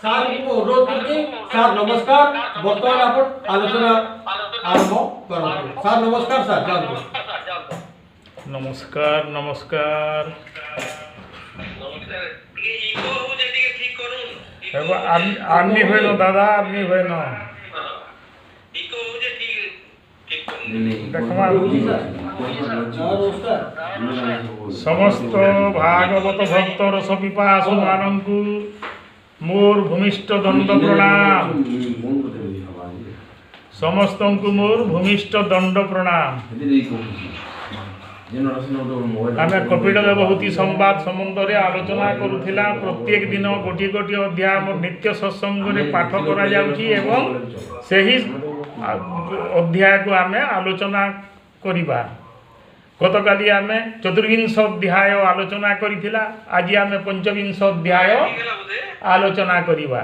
Sir ମୁଁ ଅନୁରୋଧ କରୁଛି ସାର୍ ନମସ୍କାର ବର୍ତ୍ତମାନ ଆପଣ ଆଲୋଚନା ଆରମ୍ଭ କରନ୍ତୁ ସାର୍ ନମସ୍କାର ସାର୍ ଯାଆନ୍ତୁ नमस्कार नमस्कार आर्मी हुए न दादा आर्मी हुए न समस्त भागवत भक्त रस पिपासु मानंकु मोर भूमिष्ठ दंड प्रणाम समस्त मोर भूमिष्ठ दंड प्रणाम आम कपिल देवहूति संवाद संबंध में आलोचना करुला प्रत्येक दिन गोटे गोटे अध्याय नित्य सत्संग में पाठ करा अध्याय को आम आलोचना करिबा गतकाली आम चतुर्विंश अध्याय आलोचना करिथिला आज आम पंचविंश अध्याय आलोचना करिबा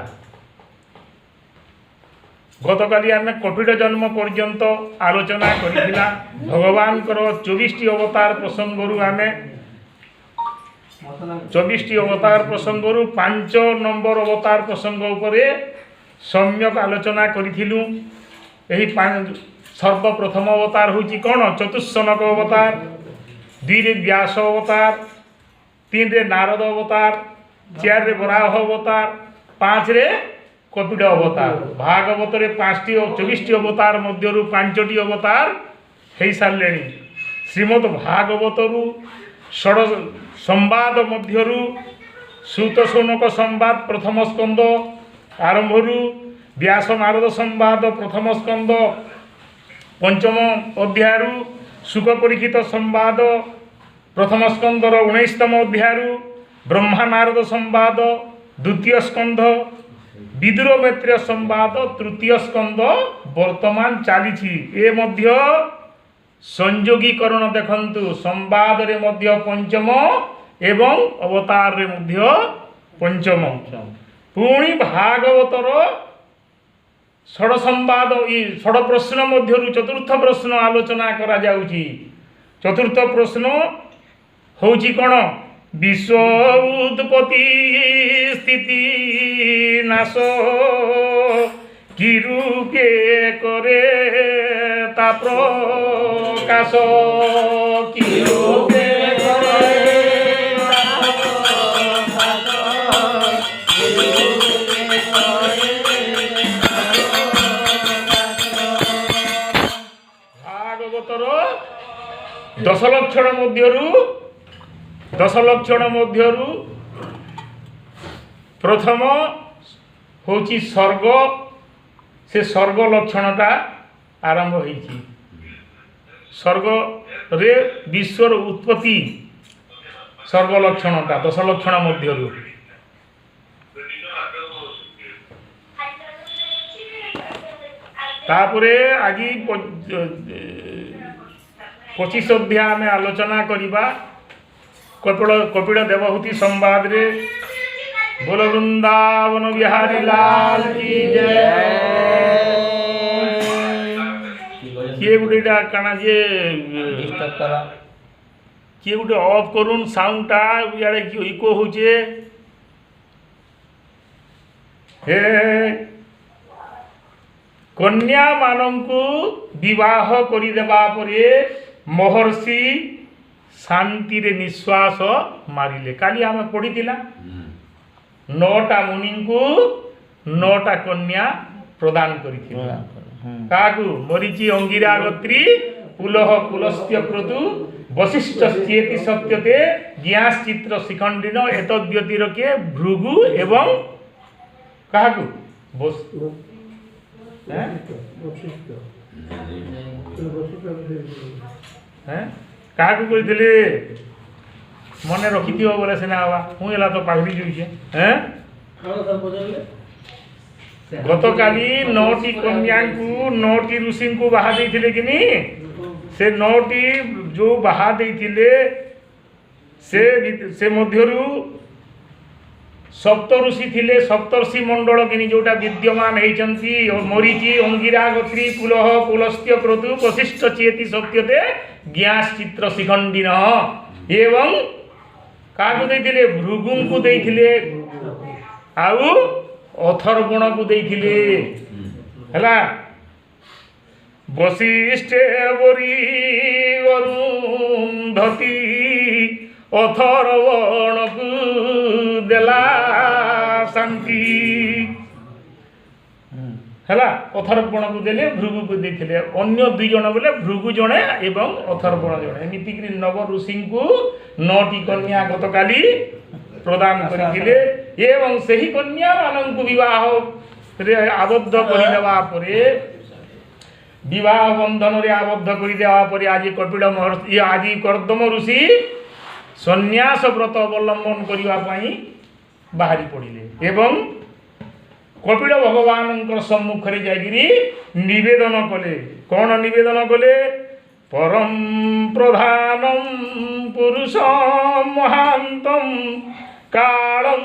गतकाली आम कपिल जन्म पर्यंत आलोचना करिथिला भगवान 24 अवतार प्रसंगरु आम 24 अवतार प्रसंगरु 5 नंबर अवतार प्रसंग उपरे सम्यक आलोचना करिथिलु। एही सर्वप्रथम अवतार होची कौन चतुष्सनक अवतार 2 रे व्यास अवतार 3 रे नारद अवतार 4 रे वराह अवतार 5 रे कपिल अवतार भागवत रे 24 अवतार मध्यरु 5टी अवतार हो सारे श्रीमद् भागवत षड संवाद मध्यरु सूत शौनक संवाद प्रथम स्कंद आरंभरु व्यास नारद संवाद प्रथम स्कंद पंचम अध्याय सुख परीक्षित संवाद प्रथम स्कंदर 19तम अध्याय ब्रह्मा नारद संवाद द्वितीय स्कंध विदुर मैत्रेय संवाद तृतीय स्कंद वर्तमान चली ए मध्य संयोगीकरण देखंतु संवाद रे मध्य पंचम एवं अवतार रे मध्य पंचम पुणी भागवतर षड संवाद षड प्रश्न मध्य चतुर्थ प्रश्न आलोचना करा जाउची। चतुर्थ प्रश्न होची कोन विश्व उत्पत्ति स्थिति नाश कि रूपे करे ता प्रकाश कि रूपे करे भागवतर 10 लक्षण मध्यरु प्रथम होची स्वर्ग से स्वर्ग लक्षणटा आरंभ होईची स्वर्ग रे विश्वर उत्पत्ति स्वर्ग लक्षणटा 10 लक्षण मध्यरु तापरे आज 25 अध्याय में आलोचना करिबा कपिल देवहूति संवाद रे बोल वृंदावन बिहारी लाल की जय। किए गुटेटा काना जे किए गुटे ऑफ करूँ साउंडटा यारे कि इको होचे हे कन्या मानंकु विवाह करि देबा परे महर्षि शांति रे निश्वास मारिले काली आम पढ़ीला 9टा मुनि को 9टा कन्या प्रदान करिथिला काकु मरीचि अंगिरा गोत्री पुलह पुलस्त्य क्रतु वशिष्ठ चेति सत्यते ज्ञास चित्र शिखंडिन एतद्व्यतिरके भृगु एवं काकु क्या कहते मन रखी बोले सीना हवा मुझे तो पाखरी जुईचे गतकाली 9टी कन्या को 9टी ऋषि को बाहा देते कि से 9टी जो बाहा देते से मध्यरु सप्त ऋषि थिले सप्तर्षि मंडल कि जोटा विद्यमान होती मरीचि अंगिरा गोत्री पुलह पुलस्त्य क्रतु वशिष्ठ चेति सत्यते ज्ञास चित्र शिखंडिन एवं क्या देते भृगु को देते आउ ଅଥର୍ବଣ କୁ ଦେଇଥିଲେ ହେଲା। ବଶିଷ୍ଠେ ବରି ଅରୁନ୍ଧତୀ ଅଥର୍ବଣକୁ ଦେଲା ଶାନ୍ତି ହେଲା। ଅଥର୍ବଣକୁ ଦେଲେ ଭୃଗୁକୁ ଦେଇଥିଲେ। ଅନ୍ୟ ଦୁଇ ଜଣ ବୋଲେ ଭୃଗୁ ଜଣେ ଏବଂ ଅଥର୍ବଣ ଜଣେ। ଏମିତିକି ନବ ଋଷିଙ୍କୁ 9ଟି କନ୍ୟା ଗତକାଲି ପ୍ରଦାନ କରିଥିଲେ ଏବଂ ସେହି କନ୍ୟାମାନଙ୍କୁ ବିବାହରେ ଆବଦ୍ଧ କରିଦେବା ପରେ ବିବାହ ବନ୍ଧନରେ ଆବଦ୍ଧ କରିଦେବା ପରେ ଆଜି କପିଳ ମହର୍ଷି ଆଜି କର୍ଦ୍ଦମ ଋଷି ସନ୍ନ୍ୟାସ ବ୍ରତ ଅବଲମ୍ବନ କରିବା ପାଇଁ ବାହାରି ପଡ଼ିଲେ ଏବଂ କପିଳ ଭଗବାନଙ୍କ ସମ୍ମୁଖରେ ଯାଇକିରି ନିବେଦନ କଲେ। କ'ଣ ନିବେଦନ କଲେ? ପରମ ପ୍ରଧାନମ ପୁରୁଷମ ମହାନ୍ତମ କାଳଂ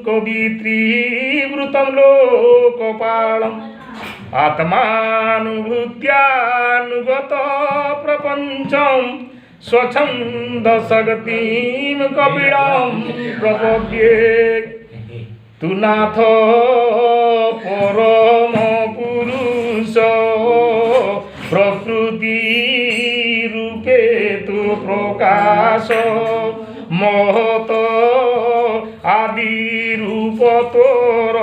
କବିତ୍ରୀବୃତଂ ଲୋକପାଳଂ ଆତ୍ମାନୁଭୂତ୍ୟାନୁଗତ ପ୍ରପଞ୍ଚଂ ସ୍ୱଚ୍ଛନ୍ଦସଗତିଂ କପିଳଂ ପ୍ରପଦ୍ୟେ ତୁ ନାଥ ପରମ ପୁରୁଷ ପ୍ରକୃତି ରୂପେ ତୁ ପ୍ରକାଶ ମହତ ଆଦି ରୂପ ତୋର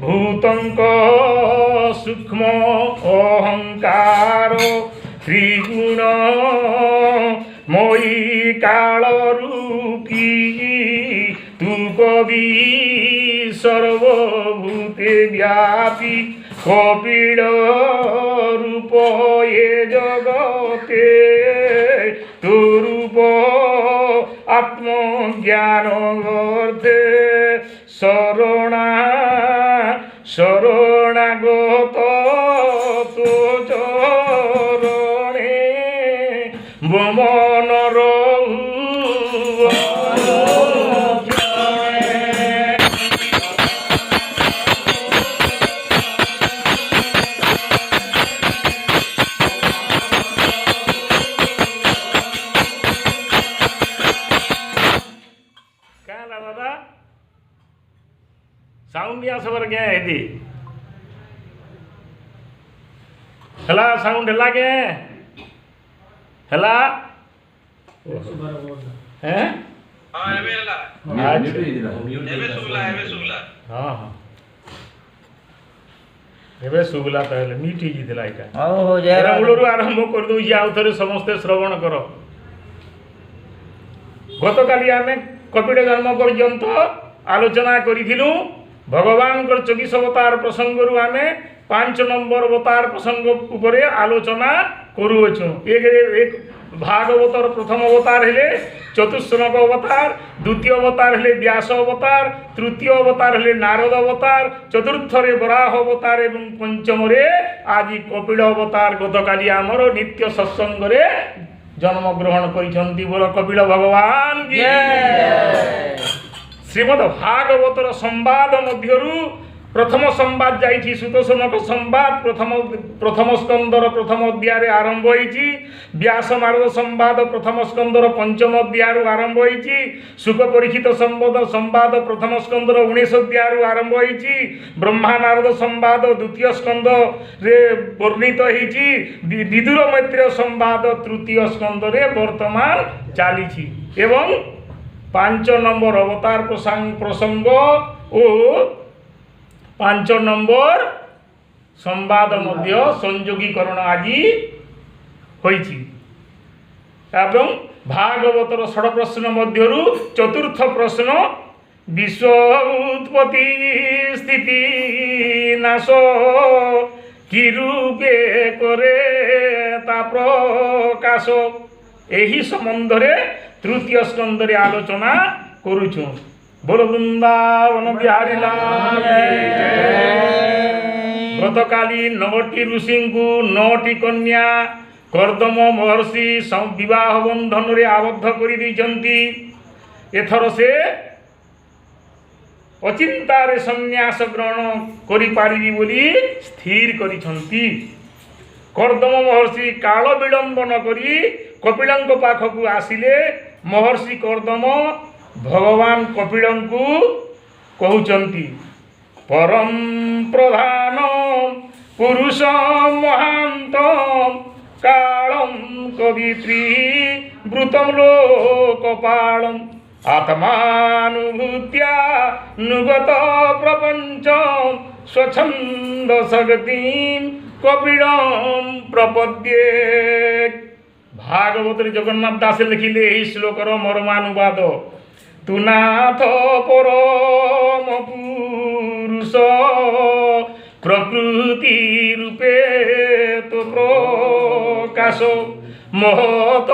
ଭୂତଙ୍କ ସୂକ୍ଷ୍ମ ଅହଙ୍କାର ତ୍ରିଗୁଣ ମୟୀ କାଳ ରୂପୀ ତୁ କବି ସର୍ବଭୂତେ ବ୍ୟାପୀ କପିଳ ରୂପ ଏ ଜଗତେ ତୁ ରୂପ আত্মজ্ঞান অর্থে শরণাগত তো চরণে মমনর साउंड आसबार क्या है हला साउंड हला के हला हैं हां एबे हला एबे सुगला हां हां एबे सुगला ताले मीठी जी दिला इका हो जाय मूलरू आरंभ कर दउ जी आउ थरे समस्त श्रवण करो। गतकाली आमे कपिल जन्म पर्यंत आलोचना करिथिलु भगवान 24 अवतार प्रसंग आम 5 नंबर अवतार प्रसंग उपरे आलोचना करूछु। एक भागवतर प्रथम अवतार हेले चतुष्सनक अवतार, द्वितीय अवतार हेले व्यास अवतार, तृतीय अवतार हेले नारद अवतार, चतुर्थ रे वराह अवतार एवं पंचम रे आज कपिल अवतार गतकाली आमर नित्य सत्संग रे जन्म ग्रहण करिसंती। बोल कपिल भगवान की श्रीमद भागवतर संवाद मध्यरु प्रथम संवाद जाइछि सुतोषणक संवाद प्रथम स्कंदर प्रथम अध्याय आरंभ होइछि। व्यास नारद संवाद प्रथम स्कंदर पंचम अध्याय आरंभ होइछि। सुख परीक्षित संवाद प्रथम स्कंदर 19 अध्याय आरंभ होइछि। ब्रह्मा नारद संवाद द्वितीय स्कंद रे वर्णित होइछि। विदुर मैत्रेय संवाद तृतीय स्कंद रे वर्तमान चालिछि एवं 5 नंबर अवतार प्रसंग और 5 नंबर संवाद मध्य संयोगीकरण आदि होइछि एवं भागवतर 6 प्रश्न मध्यरु चतुर्थ प्रश्न विश्व उत्पत्ति स्थिति नाश कि रूपे करे ता प्रकाश एही संबंध रे तृतीय स्कंद रे आलोचना करूछु। बोल वृंदावन बिहारी लाल गतकाली 9टी ऋषि को 9टी कन्या कर्दम महर्षि विवाह बंधन रे आबद्ध कर दैछंती। एथर से अचिंतारे संन्यास ग्रहण करि पारिबी बोली स्थिर करिछंती। कर्दम महर्षि काल विलंब न करी कपिलंक पाखकु आसिले। महर्षि कर्दम भगवान कपिलंकु कहउचंती परम प्रधान पुरुष महांत कालम कवित्री वृतम लोकपालम आत्मानुभूत्या नुगत प्रपंच स्वच्छंद शक्तिम कपिलम प्रपद्ये। भागवत जगन्नाथ दास लिखिले ଏହି ଶ୍ଳୋକର ମର୍ମାନୁବାଦ। ତୁ ନାଥ ପରମ ପୁରୁଷ ପ୍ରକୃତି ରୂପେ ତୋ ପ୍ରକାଶ ମହତ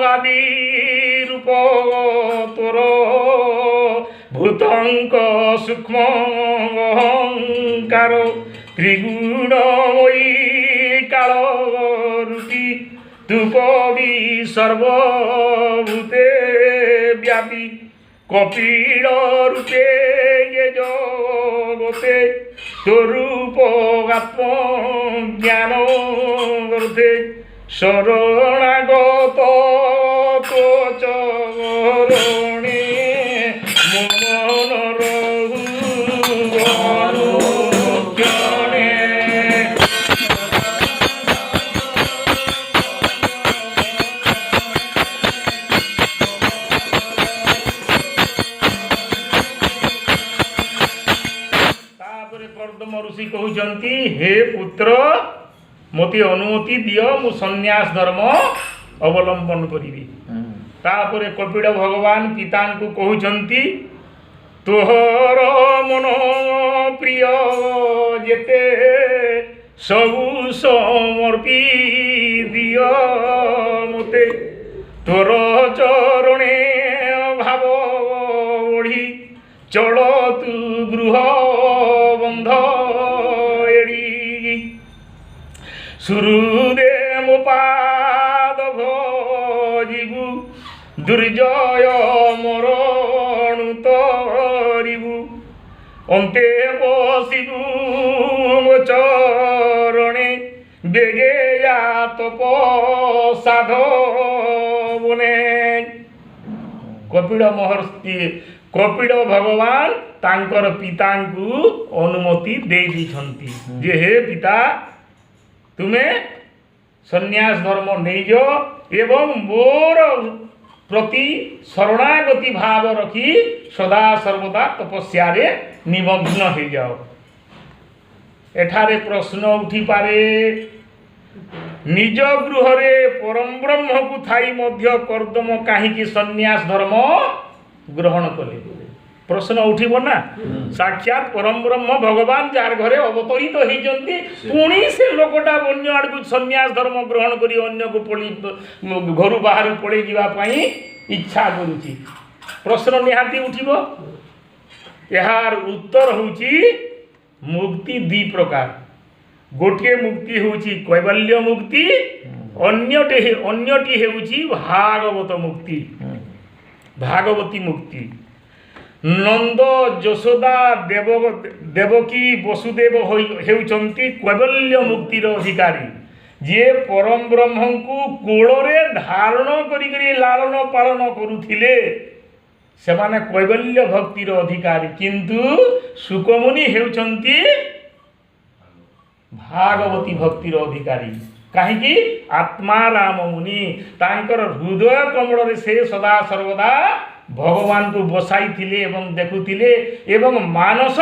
ଆଦି ରୂପ ତୋର ଭୂତଙ୍କ ସୂକ୍ଷ୍ମ ଅହଙ୍କାର ତ୍ରିଗୁଣମୟୀ କାଳ ରୂପୀ ତୁ କବି ସର୍ବଭୂତେ ବ୍ୟାପୀ কপিল রূপে জগতে তরূপ আত্ম জ্ঞান করতে শরণাগত তো চরণে মনর অনুক্ষণে। कर्दम ऋषि कहते हे पुत्र मते अनुमति दियो मु संन्यास धर्म अवलंबन करी। तापरे कपिल भगवान पिता को कहते तोहर मन प्रिय जेते सबु समर्पी दियो मते तोर चरणे भाव ओढ़ी चल तू गृह बंध एड़ी सुरुदे मुपाद भजिबु दुर्जय मरण तरिबु अंते बसिबु मो चरणे बेगे या तप साधवने। कपिल महर्षि कपिल भगवान तांकर पिता को अनुमति दे दी जे हे पिता तुम्हें संन्यास धर्म नहीं जो एवं मोर प्रति शरणागति भाव रखी सदा सर्वदा तपस्या रे निमग्न हो जाओ। एठारे प्रश्न उठी पारे निज गृह रे परम ब्रह्म को थाई मध्य कर्दम काहीकि संन्यास धर्म ग्रहण कले प्रश्न उठिब ना। साक्षात परम ब्रह्म भगवान जार घरे अवतरित होइजंती पुणी से लोकटा अन्य आड़ को संन्यास धर्म ग्रहण करी अन्य को पड़ी घर बाहर पड़े जीवा पाई इच्छा करुची प्रश्न निहाती उठिब। यार उत्तर होची मुक्ति दी प्रकार। गोटे मुक्ति होची कैवल्य मुक्ति अन्यटी होची भागवत मुक्ति भागवती मुक्ति। नंद यशोदा देवकी वसुदेव हेउचंती कैवल्य मुक्तिर अधिकारी जे परम ब्रह्म को कोଳରେ धारण करी लालन पालन करुथिले सेमाने कैवल्य भक्तिर अधिकारी किंतु सुकमुनि हेउचंती भागवती भक्तिर अधिकारी। कहीं आत्मा राम मुनि तांकर हृदय कमल से सदा सर्वदा भगवान को बसाई थिले एवं देखुथिले एवं मानस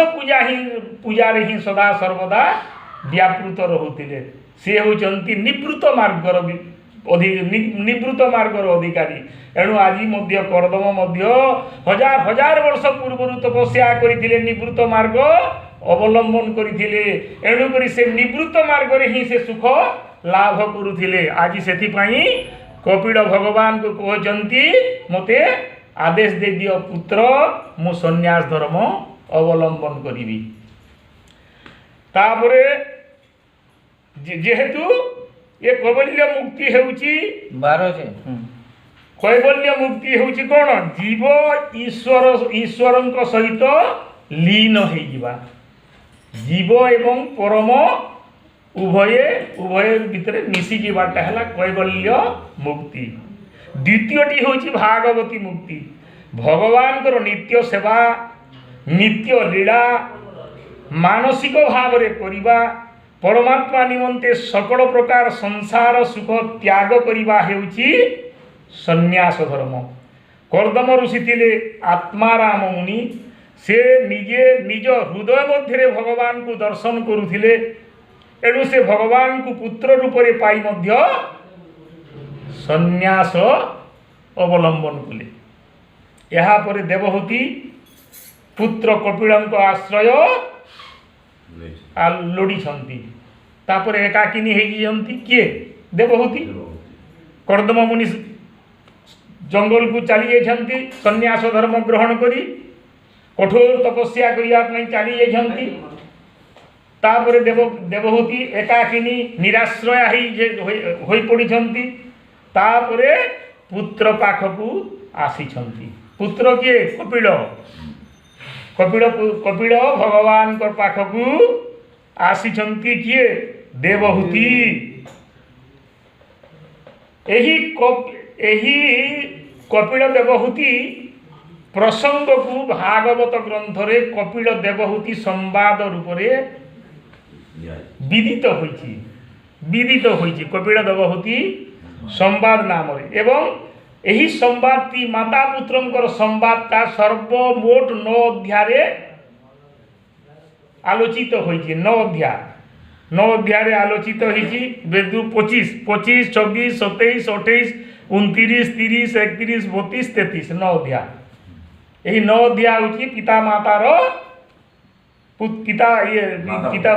पूजा रे ही सदा सर्वदा व्यापृत रहुथिले। से होचंती निवृत्त मार्गर अधिकारी। एणु आज मध्य कर्दम मध्य हजार हजार वर्ष पूर्व तपस्या करथिले निवृत्त मार्ग अवलंबन करथिले। एणु करी से निवृत्त मार्ग रे ही से सुख लाभ करुथिले। आज सेथि पई कपिल भगवान को कहचंती मते आदेश दे दियो पुत्र मु संन्यास धर्म अवलंबन करिवि। तापरे जेहेतु ये कैवल्य मुक्ति हेउची 12 से कैवल्य मुक्ति हेउची कोन जीव ईश्वरଙ୍କ सहित लीन होई जिबा। जीव एवं परम उभय भितर मिसी जीवाटा है कैवल्य मुक्ति। द्वितीयटी होची भागवती मुक्ति। भगवान नित्य सेवा नित्य लीला ମାନସିକ ଭାବରେ କରିବା, ପରମାତ୍ମା ନିମନ୍ତେ ସକଳ ପ୍ରକାର ସଂସାର ସୁଖ ତ୍ୟାଗ କରିବା ହେଉଛି ସନ୍ନ୍ୟାସ ଧର୍ମ। କର୍ଦମ ଋଷି ଥିଲେ ଆତ୍ମାରାମ ମୁନି। ସେ ନିଜେ ନିଜ ହୃଦୟ ମଧ୍ୟରେ ଭଗବାନଙ୍କୁ ଦର୍ଶନ କରୁଥିଲେ। ଏଣୁ ସେ ଭଗବାନଙ୍କୁ ପୁତ୍ର ରୂପରେ ପାଇ ମଧ୍ୟ ସନ୍ନ୍ୟାସ ଅବଲମ୍ବନ କଲେ। ଏହାପରେ ଦେବହୂତି ପୁତ୍ର କପିଳଙ୍କ ଆଶ୍ରୟ ଲୋଡ଼ିଛନ୍ତି। ତାପରେ ଏକାକିନୀ ହେଇଯାଇଛନ୍ତି କିଏ? ଦେବହୂତି। କର୍ଦମ ମୁନି ଜଙ୍ଗଲକୁ ଚାଲି ଯାଇଛନ୍ତି ସନ୍ନ୍ୟାସ ଧର୍ମ ଗ୍ରହଣ କରି, କଠୋର ତପସ୍ୟା କରିବା ପାଇଁ ଚାଲି ଯାଇଛନ୍ତି। ତାପରେ ଦେବହୂତି ଏକାକିନୀ ନିରାଶ୍ରୟା ହୋଇପଡ଼ିଛନ୍ତି। ତାପରେ ପୁତ୍ର ପାଖକୁ ଆସିଛନ୍ତି। ପୁତ୍ର କିଏ? କପିଳ। କପିଳ ଭଗବାନଙ୍କ ପାଖକୁ ଆସିଛନ୍ତି କିଏ? ଦେବହୂତି। ଏହି କପିଳ ଦେବହୂତି ପ୍ରସଙ୍ଗକୁ ଭାଗବତ ଗ୍ରନ୍ଥରେ କପିଳ ଦେବହୂତି ସମ୍ବାଦ ରୂପରେ ବିଦିତ ହୋଇଛି କପିଳ ଦେବହୂତି ସମ୍ବାଦ ନାମରେ। ଏବଂ ଏହି ସମ୍ବାଦଟି ମାତା ପୁତ୍ରଙ୍କର ସମ୍ବାଦଟା ସର୍ବମୋଟ 9 ଅଧ୍ୟାୟରେ ଆଲୋଚିତ ହୋଇଛି। 9 ଅଧ୍ୟାୟରେ ଆଲୋଚିତ ହୋଇଛି। ବେଦୁ 25, 24, 27, 27, 28, 29, 30, 31, 32, 33 9 ଅଧ୍ୟାୟ। ଏହି 9 ଅଧ୍ୟାୟ ହେଉଛି ପିତା ମାତାର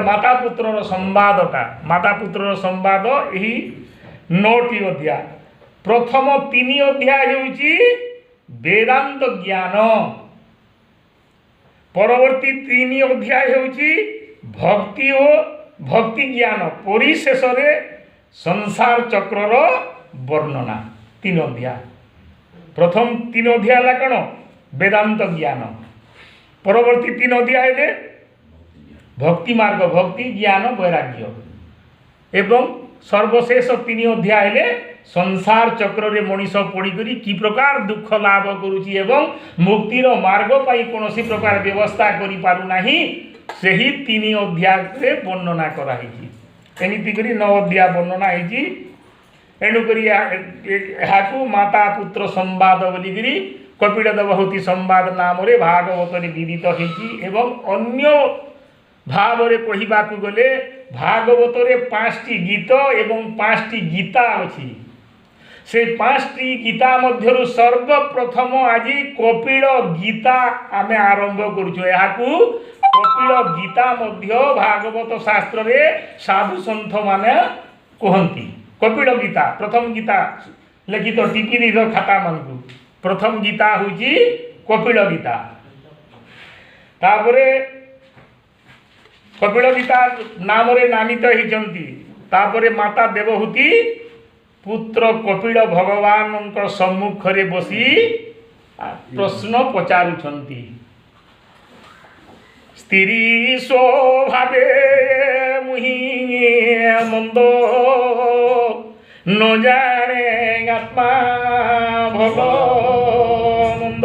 ମାତା ପୁତ୍ରର ସମ୍ବାଦଟା। ମାତା ପୁତ୍ରର ସମ୍ବାଦ ଏହି 9ଟି ଅଧ୍ୟାୟ। ପ୍ରଥମ 3 ଅଧ୍ୟାୟ ହେଉଛି ବେଦାନ୍ତ ଜ୍ଞାନ। ପରବର୍ତ୍ତୀ 3 ଅଧ୍ୟାୟ ହେଉଛି ଭକ୍ତି ଓ ଭକ୍ତି ଜ୍ଞାନ। ପରିଶେଷରେ ସଂସାର ଚକ୍ରର ବର୍ଣ୍ଣନା। 3 ଅଧ୍ୟାୟ। ପ୍ରଥମ 3 ଅଧ୍ୟାୟ ହେଲା କ'ଣ? ବେଦାନ୍ତ ଜ୍ଞାନ। ପରବର୍ତ୍ତୀ 3 ଅଧ୍ୟାୟରେ ଭକ୍ତି ମାର୍ଗ, ଭକ୍ତି ଜ୍ଞାନ ବୈରାଗ୍ୟ। ଏବଂ ସର୍ବଶେଷ 3 ଅଧ୍ୟାୟ ହେଲେ ସଂସାର ଚକ୍ରରେ ମଣିଷ ପଡ଼ିକରି କି ପ୍ରକାର ଦୁଃଖ ଲାଭ କରୁଛି ଏବଂ ମୁକ୍ତିର ମାର୍ଗ ପାଇଁ କୌଣସି ପ୍ରକାର ବ୍ୟବସ୍ଥା କରିପାରୁନାହିଁ, ସେହି 3 ଅଧ୍ୟାୟରେ ବର୍ଣ୍ଣନା କରାହେଇଛି। ଏମିତି କରି 9 ଅଧ୍ୟାୟ ବର୍ଣ୍ଣନା ହେଇଛି। ଏଣୁକରି ଏହାକୁ ମାତା ପୁତ୍ର ସମ୍ବାଦ ବୋଲିକିରି କପିଳ ଦେବହୂତି ସମ୍ବାଦ ନାମରେ ଭାଗବତରେ ବିଦିତ ହେଇଛି। ଏବଂ ଅନ୍ୟ ଭାବରେ କହିବାକୁ ଗଲେ ଭାଗବତରେ 5ଟି ଗୀତ ଏବଂ 5ଟି ଗୀତା ଅଛି। ସେ 5ଟି ଗୀତା ମଧ୍ୟରୁ ସର୍ବପ୍ରଥମ ଆଜି କପିଳ ଗୀତା ଆମେ ଆରମ୍ଭ କରୁଛୁ। ଏହାକୁ କପିଳ ଗୀତା ମଧ୍ୟ ଭାଗବତ ଶାସ୍ତ୍ରରେ ସାଧୁ ସନ୍ଥମାନେ କୁହନ୍ତି। କପିଳ ଗୀତା ପ୍ରଥମ ଗୀତା ଲିଖିତ ଟିକିନିର ଖାତାମାନଙ୍କୁ ପ୍ରଥମ ଗୀତା ହେଉଛି କପିଳ ଗୀତା। ତାପରେ କପିଳ ଗୀତା ନାମରେ ନାମିତ ହେଇଛନ୍ତି। ତାପରେ ମାତା ଦେବହୂତି ପୁତ୍ର କପିଳ ଭଗବାନଙ୍କ ସମ୍ମୁଖରେ ବସି ପ୍ରଶ୍ନ ପଚାରୁଛନ୍ତି। ସ୍ତ୍ରୀ ସ୍ୱଭାବେ ମୁହିଁ ମନ୍ଦ, ନ ଜାଣେ ଆତ୍ମା ଭଲ ମନ୍ଦ,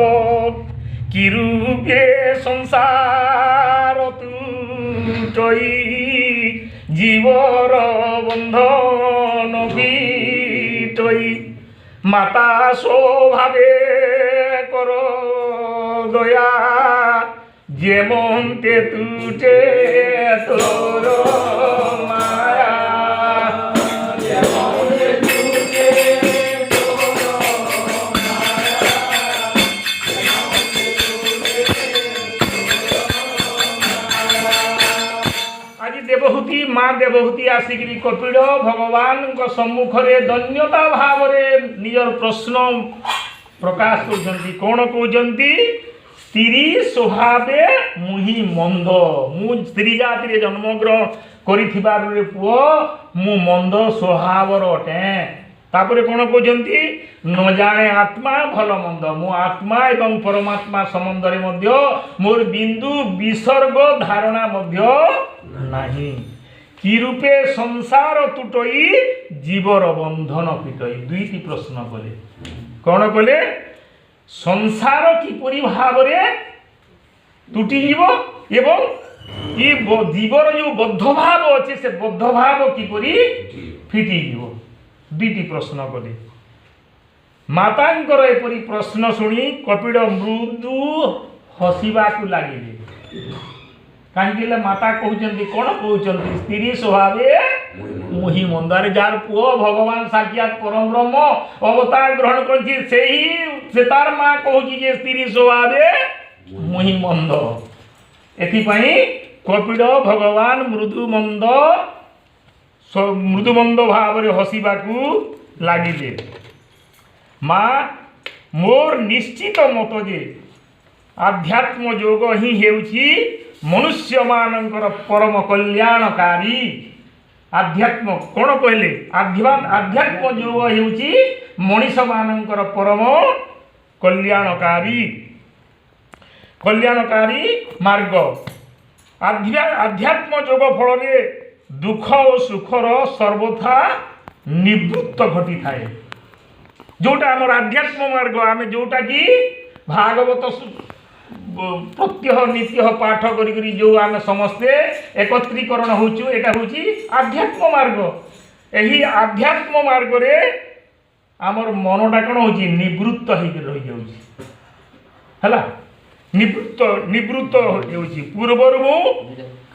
କି ରୂପେ ସଂସାର ତୁଟଇ জীবর বন্ধন বিটই মাতা স্বভাবে কর দয়া যেমনতে তুটে তোর মায়া देवहूति माँ देवहूति आसिकी कपिल भगवान सम्मुखरे धन्यता भाव निजर प्रश्न प्रकाश कर कौन कहते स्त्री स्वभावे मुही मंद मु स्त्री जाति जन्म ग्रहण कर पुओ मु मंद स्वभावर अटे तापर कौन कहते न जाने आत्मा भल मंद मु आत्मा एवं परमात्मा संबंध मोर बिंदु विसर्ग धारणा नहीं कि रूपे संसार तुटई जीवर बंधन पिटई दुईटी प्रश्न कले कौन कले संसार किपरि भाव तुटी जीव एवं जीवर जो बद्ध भाव अच्छे से बद्ध भाव किपरि फिटी जीव दुईटी प्रश्न कले मातांकर एपरी प्रश्न शुणी कपिल मृदु हसवा लगे कहीं माता कहते कौन कहते स्त्री स्वभाव मुहि मंदारे जार पुओ भगवान साक्षात परम ब्रह्म अवतार ग्रहण कर तार माँ कहूँ स्त्री स्वभाव मुहि मंद एथिपाई कपिल भगवान मृदुमंद भाव हसवा लगिले माँ मोर निश्चित मत जे आध्यात्म योग ही हेउछि मनुष्य मानकर परम कल्याणकारी आध्यात्म कौन कहले आध्यात्म योग हेउछि मनीष मानकर परम कल्याणकारी मार्ग आध्यात्म योग फल दुख और सुखर सर्वथा निवृत्त घटी थाए जोटा आम आध्यात्म मार्ग आम जोटा कि भागवत प्रत्यह नित्य पाठ करी जो आम समस्ते एकत्रीकरण होचु एटा होची आध्यात्म मार्ग एही आध्यात्म मार्ग रे आमर मनटा कौन होची निवृत्त होकर रही जाउची हला निवृत्त होउची पूर्वर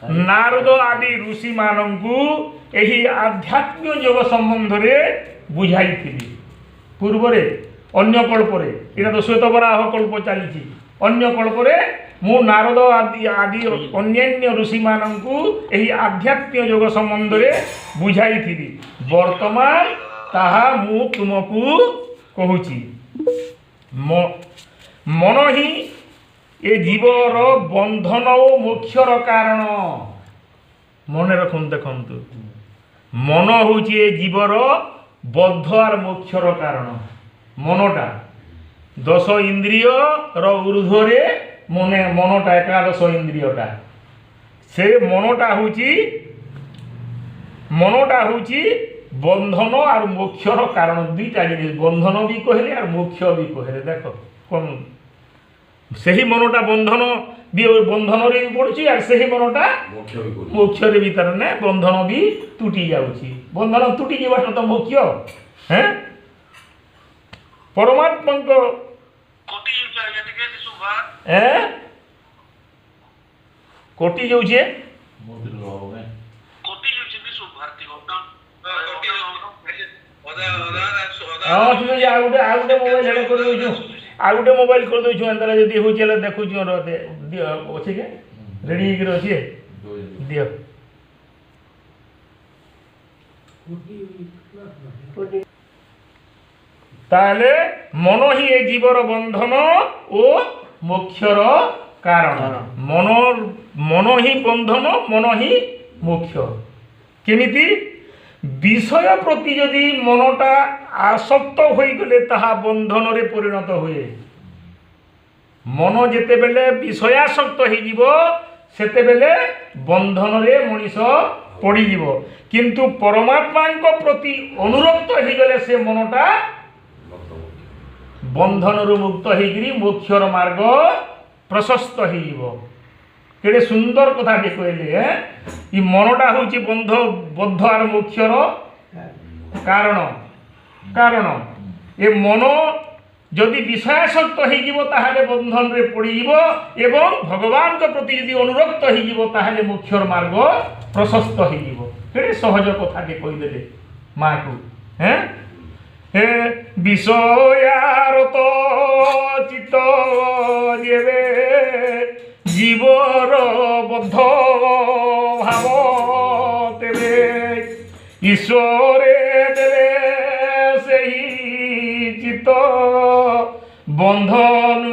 नारद आदि ऋषि मानंकु एही आध्यात्मिक योग संबंध रे बुझाई थी पूर्वरे अन्य कल्परे इटा तो श्वेतवराह कल्प चली अन्य कल्परे मु नारद आदि अन्यान्य ऋषि मानंकु एही आध्यात्मिक योग संबंध रे बुझाई थी वर्तमान ताहा मु तुमकु कहूची मन ही ए जीवर बंधन और मोक्षर कारण मन रखुन देखु मन हूँ जीवर बद्ध और मोक्षर कारण मनटा 10 इंद्रिय ऊर्ध्वे मनटा एकादश इंद्रियटा से मनटा हूँ बंधन और मोक्षर कारण दुईटा जिनिस बंधन भी कहले और मोक्ष भी कहले देख कौन से ही मनटा बंधन रे पड़ुची और से ही मनटा मोक्ष रे भीतर ने बंधन भी तुटी जाउची बंधन तुटी जीवाटा तो मोक्ष हैं परमात्मा को कोटि जाउछे हाँ ठीक है आ गोटे मोबाइल हेड कर दउछु आ गोटे मोबाइल कर दउछु अंतरा जदी होची ले देखुछु रहते दियो अछि के रेडी कर अछि दियो ताले मन ही ए जीवर बंधन ओ मोक्षर कारण मन ही बंधन मन ही मोक्ष केमिति विषय प्रति जदि मनटा आसक्त हो गले ताहा बंधन रे परिणत हुए मन जेते बेले विषयासक्त हो जीवो सेते बेले बंधन रे मनीष पड़ी जीवो किंतु परमात्मा को प्रति अनुरक्त हो गले से मनटा बंधन रु मुक्त होगी मोक्षर मार्ग प्रशस्त हो केड़े सुंदर कथा भी कहले ये मनटा हूँ बद्ध और मोक्षर कारण ये मन जदि विषयासक्त हो बंधन रे पड़ एवं भगवान के प्रति यदि अनुरक्त हो मोक्षर मार्ग प्रशस्त हो सहज कथा के कहीदे माँ को हैं हे विषयारत चित्त जेबे जीवर बद्ध भाव तेरे ईश्वरे देवे सही चित्त बंधन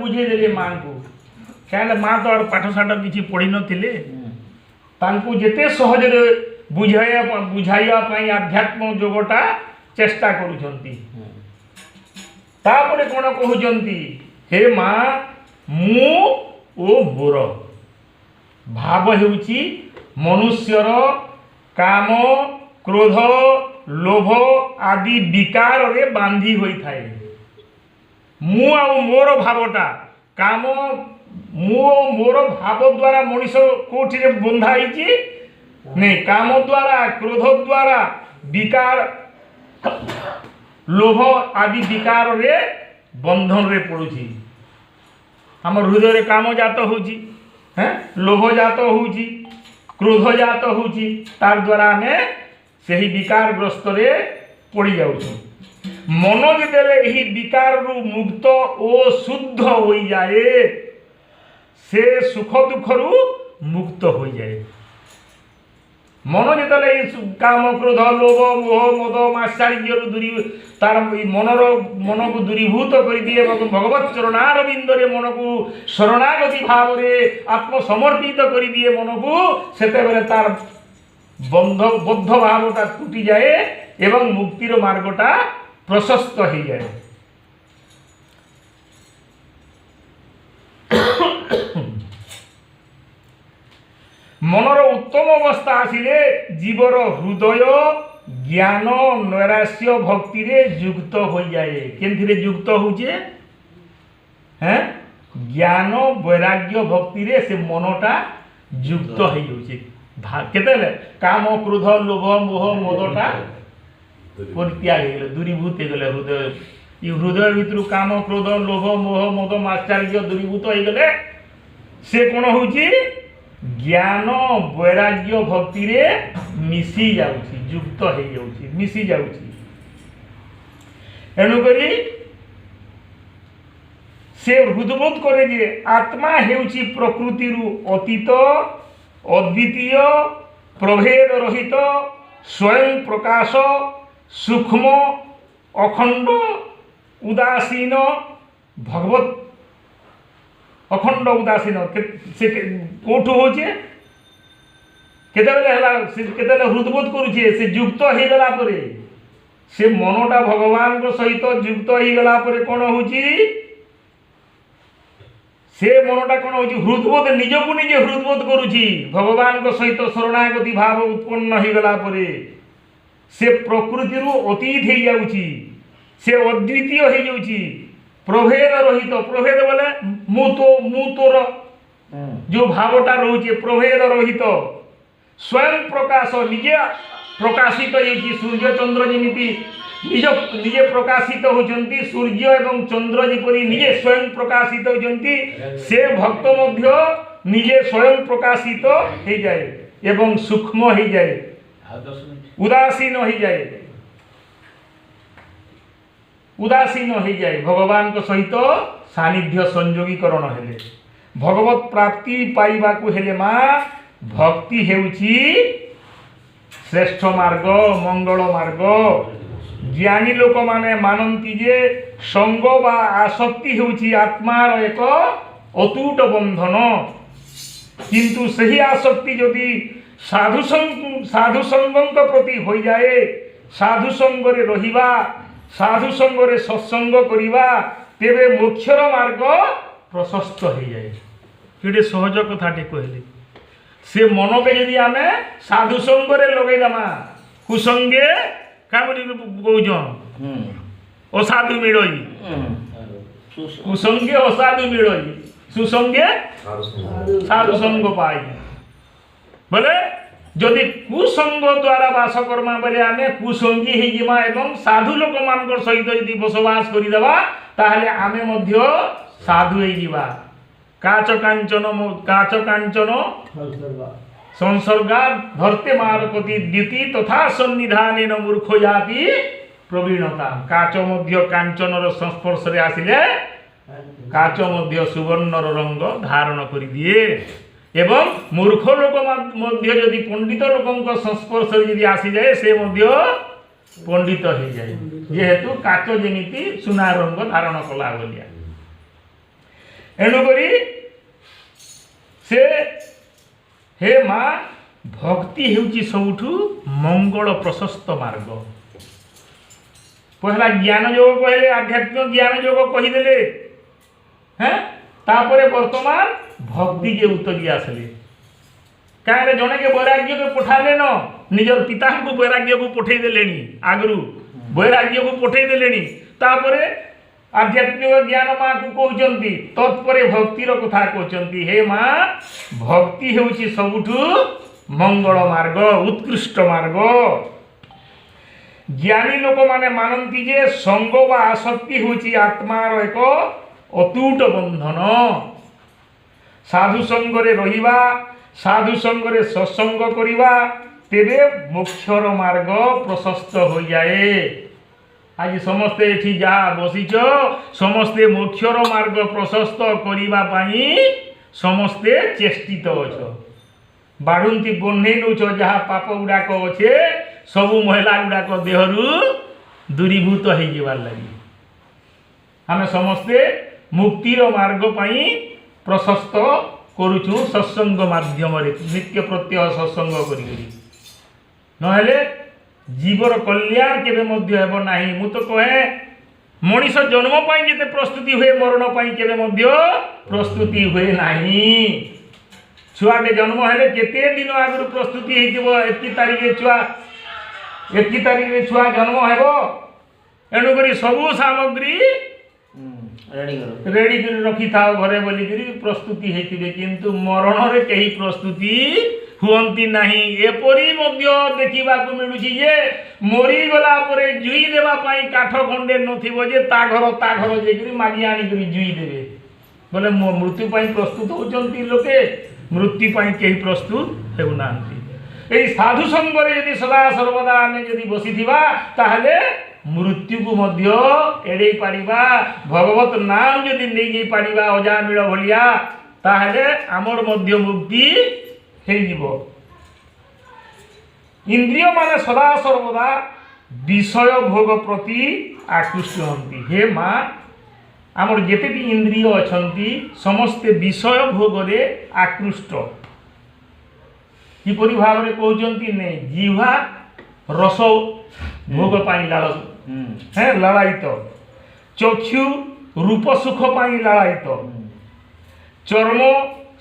बुझे देले माँ को क्या माँ तो और पाठशाठ किसी पढ़ी नथिले तांको जेते सहज बुझाइया आध्यात्म जोगटा चेष्टा करुछंती तापरे कोन कहउछंती हे माँ मु ओ मोर। भाव हेउची मनुष्यर काम क्रोध लोभ आदि विकार रे बांधी होई थाए। मु आ मोर भावटा काम मु मोर भाव द्वारा मनुष्य कोठी रे बंधा होईची नहीं, काम द्वारा क्रोध द्वारा विकार लोभ आदि विकार रे बंधन रे पड़ुची। हमर हृदय रे काम जात होची, हैं लोभ जात होची, क्रोध जात होची, तार द्वारा हमें सही विकार ग्रस्त रे पड़ी जाउछु। मन जेतेले एही विकार रु मुक्त ओ शुद्ध होई जाए से सुख दुख रु मुक्त होई जाए। मन जेतेले काम क्रोध लोभ मोह मद मात्सर्य रु दूरी तार मन को दूरीभूत कर दिए भगवत चरणारविंद रे मन को शरणागति भाव रे आत्मसमर्पित कर दिए मन को, सेते बेले तार बद्ध भावटा टूटी जाए एवं मुक्तिर मार्गटा प्रशस्त हो जाए। मनर उत्तम अवस्था आसिले जीवर हृदय ज्ञान नैराश्य भक्ति रे युक्त हो जाए। केनथिरे युक्त होचे हैं ज्ञान वैराग्य भक्ति रे से मनटा युक्त हो जाउचे। केतेले काम क्रोध लोभ मोह मदटा परित्याग हो दूरीभूत हो गले। हृदय ये हृदय भितर काम क्रोध लोभ मोह मद मात्सर्य दूरीभूत हो गले से कोन होची ज्ञान वैराग्य भक्ति रे मिसी जाउची, युक्त हो जाउची, मिसी जाउची। एनु करी से हृदबोध करे जे आत्मा हेउची प्रकृति रु अतीत अद्वितीय प्रभेद रहित स्वयं प्रकाश सूक्ष्म अखंड उदासीन भगवत अखंड उदासीन से कोठु होचे केतेबेले हला केतेबेले हृदबोध करूचे से युक्त हो गला परे से मनोटा भगवान को सहित युक्त हो गला परे कोन होची से मनोटा कोन होची हृदबोध निजकु निजे हृदबोध करूची भगवान को सहित शरणागति भाव उत्पन्न हो गला परे से प्रकृति रु अतीत हो जाउची, से अद्वितीय हो जाउची, प्रभेद रहित। प्रभेद बोले मु तोर जो भावटा रोचे प्रभेद रहित स्वयं प्रकाश निजे प्रकाशित होती सूर्य चंद्र जमीती निज निजे प्रकाशित होचंती सूर्य एवं चंद्र जेपरी निजे स्वयं प्रकाशित होचंती से भक्त मध्य निजे स्वयं प्रकाशित हो जाए एवं सूक्ष्म हो जाए उदासीन हो जाए, उदासीन हो जाए। भगवान को सहित सानिध्य संयोगीकरण हेले भगवत प्राप्ति पाइबा को हेले मां भक्ति हेउची श्रेष्ठ मार्ग मंगल मार्ग। ज्ञानी लोक माने मानती जे संग बा आसक्ति हेउची आत्मार एक अतूट बंधन, किंतु सही आसक्ति यदि साधु संगक प्रति हो जाए साधु संग रे रहिबा साधु संग रे सत्संग करिबा तेबे मोक्षर मार्ग प्रशस्त हो जाए। केडे सहज कथाटे कहले से मन के यदि आमे साधु संग रे लगै दमा कुसंगे का बोली कहउछन असाधु मिलई कुसंगे असाधु मिलई सुसंगे साधु संग पाई बोले जदि कुसंग द्वारा वास कर्मा बेले आमे कुसंगी हो जिमा एवं साधु लोक मान सहित यदि बसवास करदेवा ताहले आमे मध्य साधु हो जिबा। काच कांचन संसर्गा धरते मारपति द्युति तथा सन्निधानेन मूर्ख जाति प्रवीणता। काच मध्य कांचनर संस्पर्श रे आसिले काच मध्य सुवर्णर रंग धारण कर दिए एवं मूर्ख लोक मध्य यदि पंडित लोक संस्पर्श यदि आसी जाए से मध्य पंडित हो जाए जेहेतु काच जेमिति सुना रंग धारण कला बोलिया। एणुकरी से हे मां भक्ति हेउची सबुठु मंगल प्रशस्त मार्ग। पहला ज्ञान योग कहले आध्यात्मिक ज्ञान योग कहिदेले हैं तापरे वर्तमान भक्ति के उतरी आसले कहीं जने के वैराग्य को पठाले न निजर पिता को वैराग्य को पठे देलेनी आगरू वैराग्य को पठे देलेनी तापरे आध्यात्मिक ज्ञान माँ को कहउचंती तत्परे भक्तिर कथा कहउचंती हे माँ भक्ति हेउची सबुठु मंगल मार्ग उत्कृष्ट मार्ग ज्ञानी लोक माने मानती जे संग व आसक्ति होची आत्मार एक अतूट बंधन साधु संगरे रहिबा साधु संगरे सत्संग करिबा तेबे मोक्षर मार्ग प्रशस्त हो जाए। आज समस्ते एठी जा बसिच समस्ते मोक्षर मार्ग प्रशस्त करिबा पाई समस्ते चेष्टित अछ बाढ़ुंती बन्हे नौच जहाँ पाप गुड़ाक अच्छे सबू महिला गुड़ाक देहरु दूरीभूत हो जाबार लगी आम समस्ते मुक्तिर मार्ग पाई प्रशस्त करुचु सत्संग माध्यम नित्य प्रत्यय सत्संग करी नहेले जीवर कल्याण केबे मध्य हेबो नाही मु तो कहे मनीष जन्म पाई जेते प्रस्तुति हुए मरण पाई केबे मध्य प्रस्तुति हुए नाही छुआटे जन्म हेले केते दिन आगु प्रस्तुति हेतिबो एकी तारिखे छुआ जन्म हेबो एनु करी सबु सामग्री रेडी कर रखी था घरे बोली करी प्रस्तुति हेतिबे किंतु मरण रे केही प्रस्तुति हुअंती नाही एपरी मध्य देखिबा को मिलुची जे मरी गला परे जुई देबा पाई काठ खंडे नथिबो जे ता घर जे करी मागी आनी करी जुई देबे बोले मृत्यु पाई प्रस्तुत होचंती लोके मृत्यु पाई केही प्रस्तुत हेउनांती एई साधु संगरे यदि सदा सर्वदा आमे यदि बसिथिबा ताहले मृत्यु को मध्य एडे पारिबा भगवत नाम यदि नै जे पारिबा अजामिल भलिया ताहले आमर मध्य मुक्ति हे जीवो इंद्रिय माने सदा सर्वदा विषय भोग प्रति आकृष्ट हंती हे माँ आमर जेते भी इंद्रिय अछंती समस्ते विषय भोग रे आकृष्ट किपरि भाव रे कहउचंती नै जीवा रस भोग पाई लालायित चक्षु रूप सुख पाई लालायित चर्म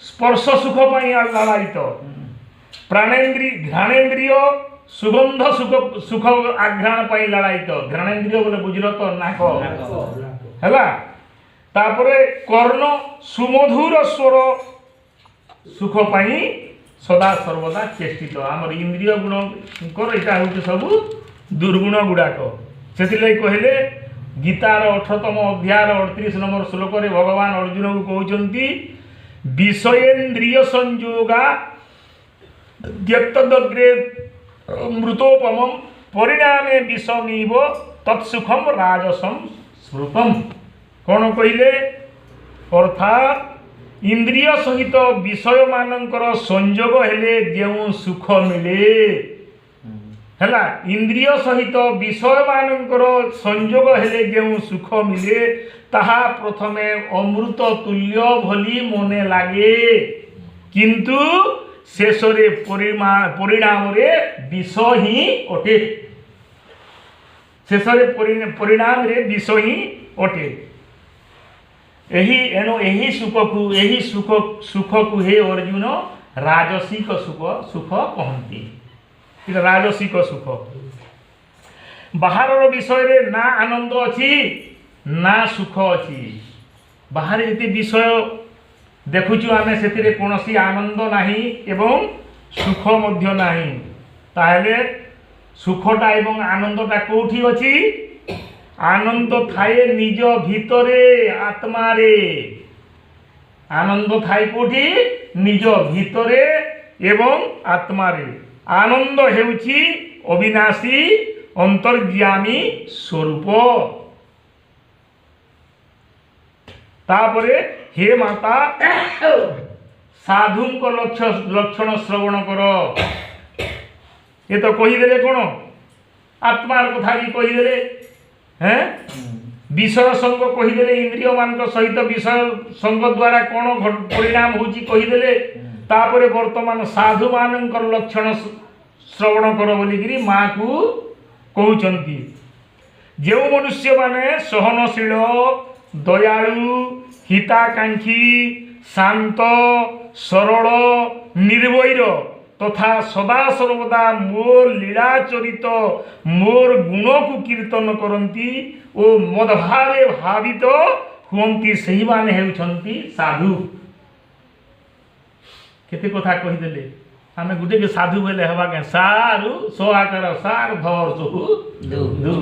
स्पर्श सुख पाई लालायित घ्राणेन्द्रिय सुगंध सुख आघ्राण पाई लालायित घ्राणेन्द्रिय बोले बुझल तो नाक हैला तापरे कर्ण सुमधुर स्वर सुख पाई सदा सर्वदा चेष्टित आमर इंद्रिय गुण एटा हूँ सब दुर्गुण गुड़ाक से कहले गीतार 18तम अध्याय 38 नंबर श्लोक रे भगवान अर्जुन को कहउचंती विषयेन्द्रिय संयोगा त्यक्तदग्रे मृतोपम परिणामे विषमीव तत्सुखम राजसम स्मृतम कौन कहले अर्थात इंद्रिय सहित विषय मानकर संयोग हेले जेउ सुख मिले हैला इंद्रिय सहित विषय मानकर संयोग हेले जेउ सुख मिले ताहा प्रथमे अमृत तुल्य भली मने लागे किंतु शेषरे परिणाम रे विष ही अटे शेषरे परिणाम रे विष ही अटे एही सुख को हे अर्जुन राजसिक सुख कहती राजसिक सुख बाहर विषय रे ना आनंद अच्छी ना सुख अच्छी बाहर ये विषय देखुचु आमे से कौन आनंद नहीं एवं सुख मध्य नहीं ताहले सुखटा एवं आनंदटा कौटी अच्छी आनंद थाए निज भितरे आत्मा रे आनंद थाए कोठी निज भितरे एवं आत्मा रे आनंद हेउची अविनाशी अंतर्यामी स्वरूप तापरे हे माता साधु को लक्षण श्रवण कर ये तो कहीदेले कौन आत्मार कथा भी कहीदेले हैं विषय संग कहीदेले इंद्रिय मान सहित विषय संग द्वारा कौन परिणाम होची कहीदेले तापरे वर्तमान साधु मान लक्षण श्रवण कर बोलिकी माँ को कहउचंती जो मनुष्य माने सहनशील दयालु हिताकांक्षी शांत सरल निर्वैर तथा सदा सर्वदा मोर लीला चरित मोर गुण को कीर्तन करती ओ मदभावे भावित हुअंती सही माने हेउछंती साधु। केते कथा कहिदेले आमे गुटे के साधु बेले हवा के सारु सो आकर सार धर सो दु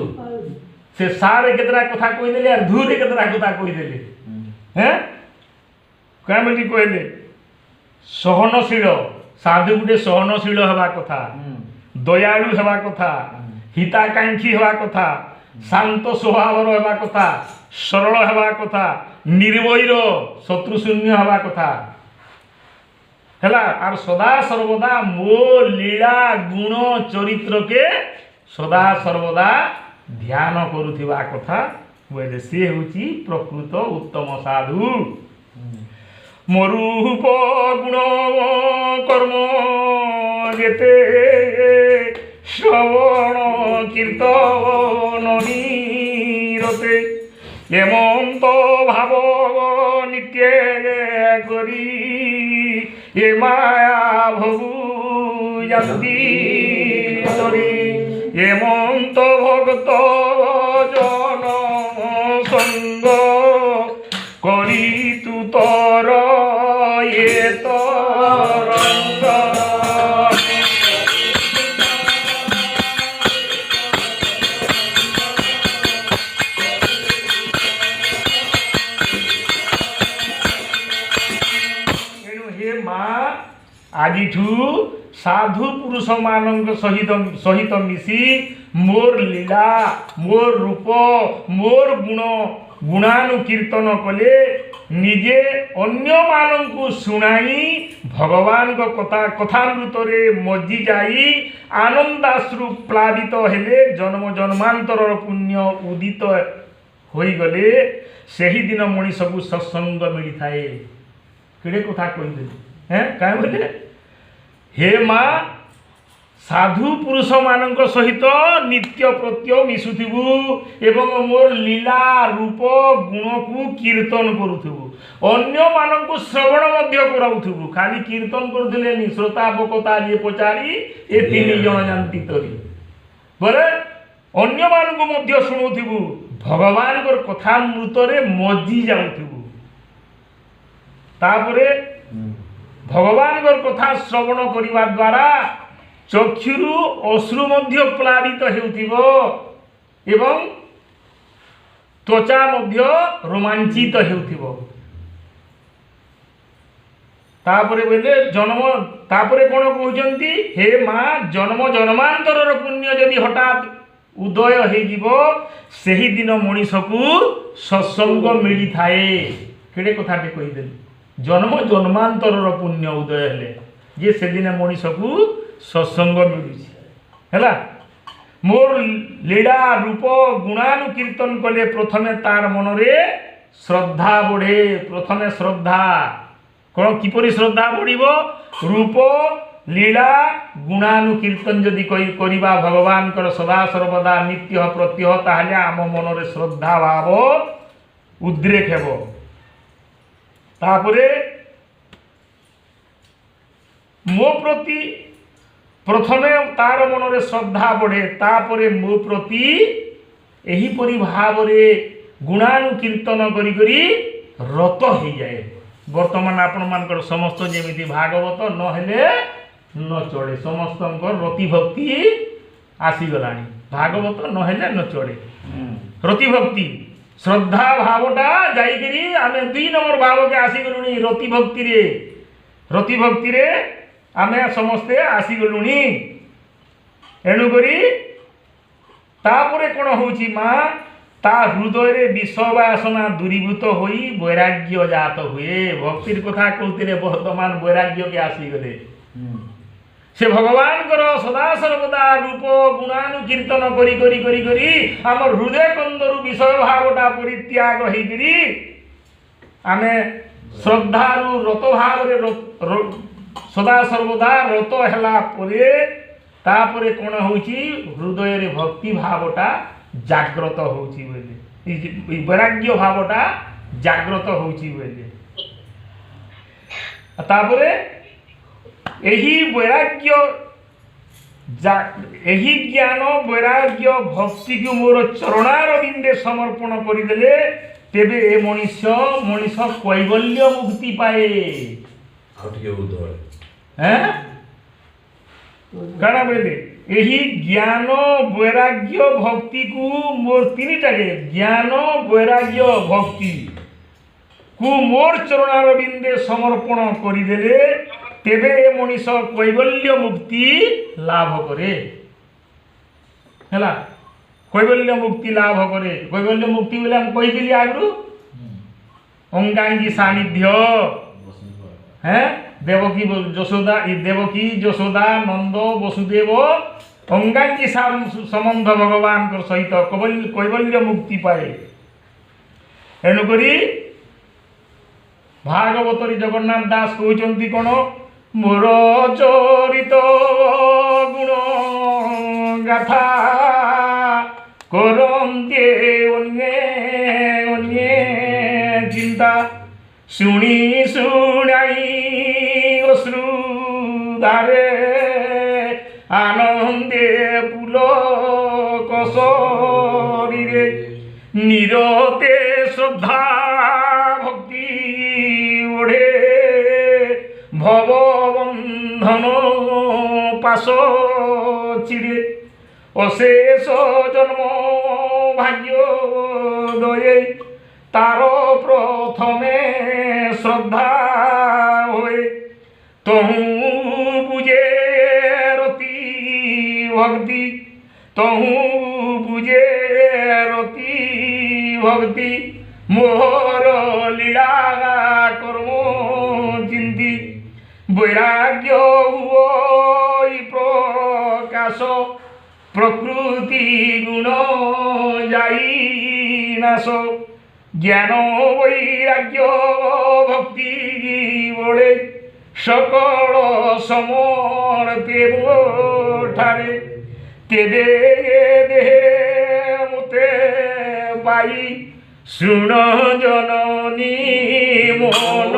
से सारे केतरा कथा कहिदेले और धुरे केतरा कथा कहिदेले हैं कामटी कहले सहनशील साधु गुटे सहनशील हवा कथा दयालु हवा कथा हिताकांक्षी हवा कथा शांत स्वभाव हवा कथा सरल हवा कथा निर्वैर शत्रुशून्य हवा कथा हैला और सदा सर्वदा मो लीला गुण चरित्र के सदा सर्वदा ध्यान करुथिबा कथा बोले से होची प्रकृत उत्तम साधु। मरूप गुण कर्म जेते श्रवण कीर्तन नीरते एमंत भाव नित्य करी ए माया भगु यंती तरी एमंत भक्त जन संग करी तू तर ये तरंग। हे माँ आजिठू साधु पुरुष मानक सहित मिसी मोर लीला मोर रूप मोर गुण गुणानुकीर्तन कले निजे अन्य मानंकु सुनाई भगवान को कथामृत रे मज्जी जाई आनंदाश्रु प्लावित हेले जन्म जन्मांतर पुण्य उदित होई गले सही दिन मनीष को सत्संग मिली थाए। केड़े कथा कहिदे हैं काय बोले हे माँ साधु पुरुष मानक सहित नित्य प्रत्य मिशुथिबु एवं मोर लीला रूप गुण को कीर्तन करुथिबु अन्य मानक श्रवण मध्य कराउथिबु खाली कीर्तन करुथिलेनी श्रोता बकता ये पचारी ए तीन जन जानती तरी बोले अन्य मानक मध्य शुणुथिबु भगवान को कथामृत रे मज्जी जाउथिबु तापरे भगवान को कथा श्रवण करिवा द्वारा चक्षुरु अश्रु मध्य प्लावित हेउथिबो एवं त्वचा मध्य रोमांचित हेउथिबो तापरे बोले जन्म तापरे कोन कहउचंती हे माँ जन्म जन्मांतरर पुण्य यदि हठात उदय हे जीवो सही दिन मनीष को सत्संग मिली थाए। केड़े कथा के कहि देली जन्म जन्मांतरर पुण्य उदय हेले जे से दिन मनीष को सत्संग मिलुछि हैला मोर लीला रूप गुणानुकीर्तन कले प्रथमे तार मन रे श्रद्धा बढ़े प्रथमे श्रद्धा कौन किपरि श्रद्धा बढ़िबो रूप लीला गुणानुकीर्तन जदि करिबा भगवान कर सदा सर्वदा नित्य प्रत्यह ताहले आम मन रे श्रद्धा भाव उद्रेक हेबो तापरे मो प्रति प्रथमे तार मन रे श्रद्धा बढ़े तापरे मो प्रति एही परि भाव रे गुणानुकीर्तन करी करी रत हो जाए। वर्तमान आपण मानकर समस्त जेमिति भागवत न हेले न चढ़े समस्त रति भक्ति आसीगलानी भागवत न हेले न चढ़े रति भक्ति श्रद्धा भावटा जाइकरी आमे 2 नंबर भाव के आसीगलुनी रति भक्ति रे आमे समस्ते आसीगलुनी एणु करी तापरे कोन होउची माँ ता हृदय रे विषवासना दूरीभूत होई वैराग्य जात हुए भक्तिर कथा कहते वर्तमान वैराग्य के आसीगले से भगवान कर सदा सर्वदा रूप गुणानुकीर्तन करी करी करी करी आम हृदय कंदरु विषय भावटा परित्याग होइकरी आमे श्रद्धारु रत भाव रे सदा सर्वदा रत हैला परे तापरे कोन होउची हृदय रे भक्ति भावटा जागृत होउची बोले वैराग्य भावटा ଜାଗ୍ରତ ହେଉଛି ବୋଇଲେ ତାପରେ ଏହି ବୈରାଗ୍ୟ ଏହି ଜ୍ଞାନ ବୈରାଗ୍ୟ ଭକ୍ତିକୁ ମୋର ଚରଣାରବିନ୍ଦେ ସମର୍ପଣ କରିଦେଲେ ତେବେ ଏ ମଣିଷ କୈବଲ୍ୟ ମୁକ୍ତି ପାଏ। କାଣା ବୋଇଲେ ଏହି ଜ୍ଞାନ ବୈରାଗ୍ୟ ଭକ୍ତିକୁ ମୋର ତିନିଟାକେ ଜ୍ଞାନ ବୈରାଗ୍ୟ ଭକ୍ତି କୁ ମୋର ଚରଣାରବିନ୍ଦେ ସମର୍ପଣ କରିଦେଲେ ତେବେ ଏ ମଣିଷ କୈବଲ୍ୟ ମୁକ୍ତି ଲାଭ କରେ। ହେଲା କୈବଲ୍ୟ ମୁକ୍ତି ଲାଭ କରେ। କୈବଲ୍ୟ ମୁକ୍ତି ବୋଲେ ଆମେ କହିଥିଲି ଆଗରୁ ଅଙ୍ଗାଙ୍ଗୀ ସାନ୍ନିଧ୍ୟ ଦେବକୀ ଯଶୋଦା ନନ୍ଦ ବସୁଦେବ ଅଙ୍ଗାଙ୍ଗୀ ସମ୍ବନ୍ଧ ଭଗବାନଙ୍କ ସହିତ କୈବଲ୍ୟ ମୁକ୍ତି ପାଏ। ଏଣୁକରି ଭାଗବତରେ ଜଗନ୍ନାଥ ଦାସ କହୁଛନ୍ତି କ'ଣ ମୋର ଚରିତ ଗୁଣ ଗାଥା କରନ୍ତେ ଅନ୍ୟେ ଚିନ୍ତା ଶୁଣି ଶୁଣାଇ ଅଶ୍ରୁଧାରେ ଆନନ୍ଦେ ପୁଲକଶରୀରେ ନିରତେ ଶ୍ରଦ୍ଧା ଭକ୍ତି ଓଢ଼େ ভববন্ধন পাশ চিরে অশেষ জন্ম ভাগ্য দয়ে তার প্রথমে শ্রদ্ধা হয়ে তহু বুঝে রতি ভক্তি তহু বুঝে রতি ভক্তি মোহর লীলা কর্ম চিন্তি বৈরাগ্য প্রকাশ প্রকৃতি গুণ যাই নাশ জ্ঞান বৈরাগ্য ভক্তি বলে সকল সমর্পে ঠারে তেবে দেহে মতে পাই শুণ জননী মন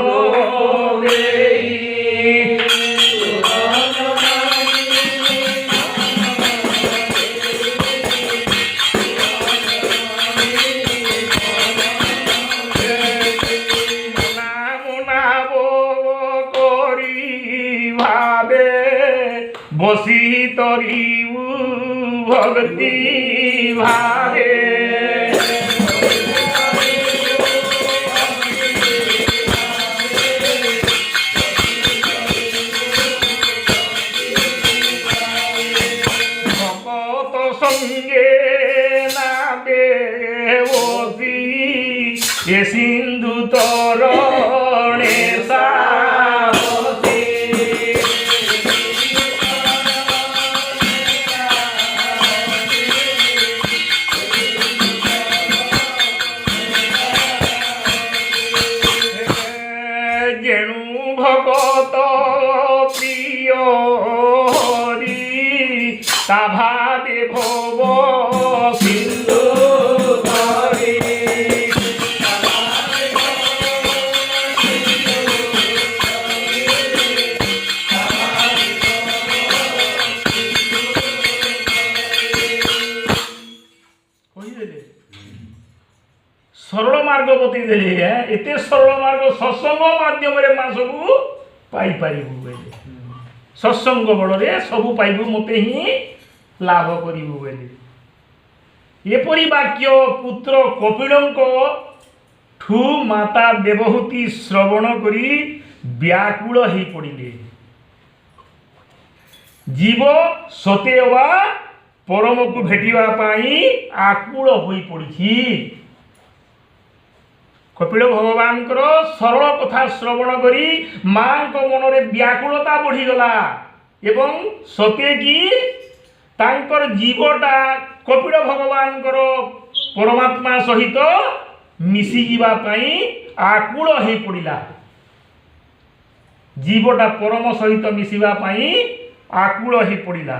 বসি তরি ভক্তি ভাবে ভকত সঙ্গে নাবে বসি এ সিন্ধু তরণে সাহসী ভগত প্রিয় হরি তা ভাবে ভব সিন্ধু ধরে ସରଳ ମାର୍ଗ ବତେଇ ଦେଲେ ଏତେ ସରଳ ମାର୍ଗ ସତ୍ସଙ୍ଗ ମାଧ୍ୟମରେ ମା ସବୁ ପାଇପାରିବୁ ବୋଇଲେ ସତ୍ସଙ୍ଗ ବଳରେ ସବୁ ପାଇବୁ ମୋତେ ହିଁ ଲାଭ କରିବୁ ବୋଇଲେ ଏପରି ବାକ୍ୟ ପୁତ୍ର କପିଳଙ୍କ ଠୁ ମାତା ଦେବହୂତି ଶ୍ରବଣ କରି ବ୍ୟାକୁଳ ହେଇ ପଡ଼ିଲେ। ଜୀବ ସତେ ଅବା ପରମକୁ ଭେଟିବା ପାଇଁ ଆକୁଳ ହୋଇ ପଡ଼ିଛି। କପିଳ ଭଗବାନଙ୍କର ସରଳ କଥା ଶ୍ରବଣ କରି ମାଙ୍କ ମନରେ ବ୍ୟାକୁଳତା ବଢ଼ିଗଲା ଏବଂ ସତେ କି ତାଙ୍କର ଜୀବଟା କପିଳ ଭଗବାନଙ୍କର ପରମାତ୍ମା ସହିତ ମିଶିଯିବା ପାଇଁ ଆକୁଳ ହେଇ ପଡ଼ିଲା। ଜୀବଟା ପରମ ସହିତ ମିଶିବା ପାଇଁ ଆକୁଳ ହେଇ ପଡ଼ିଲା।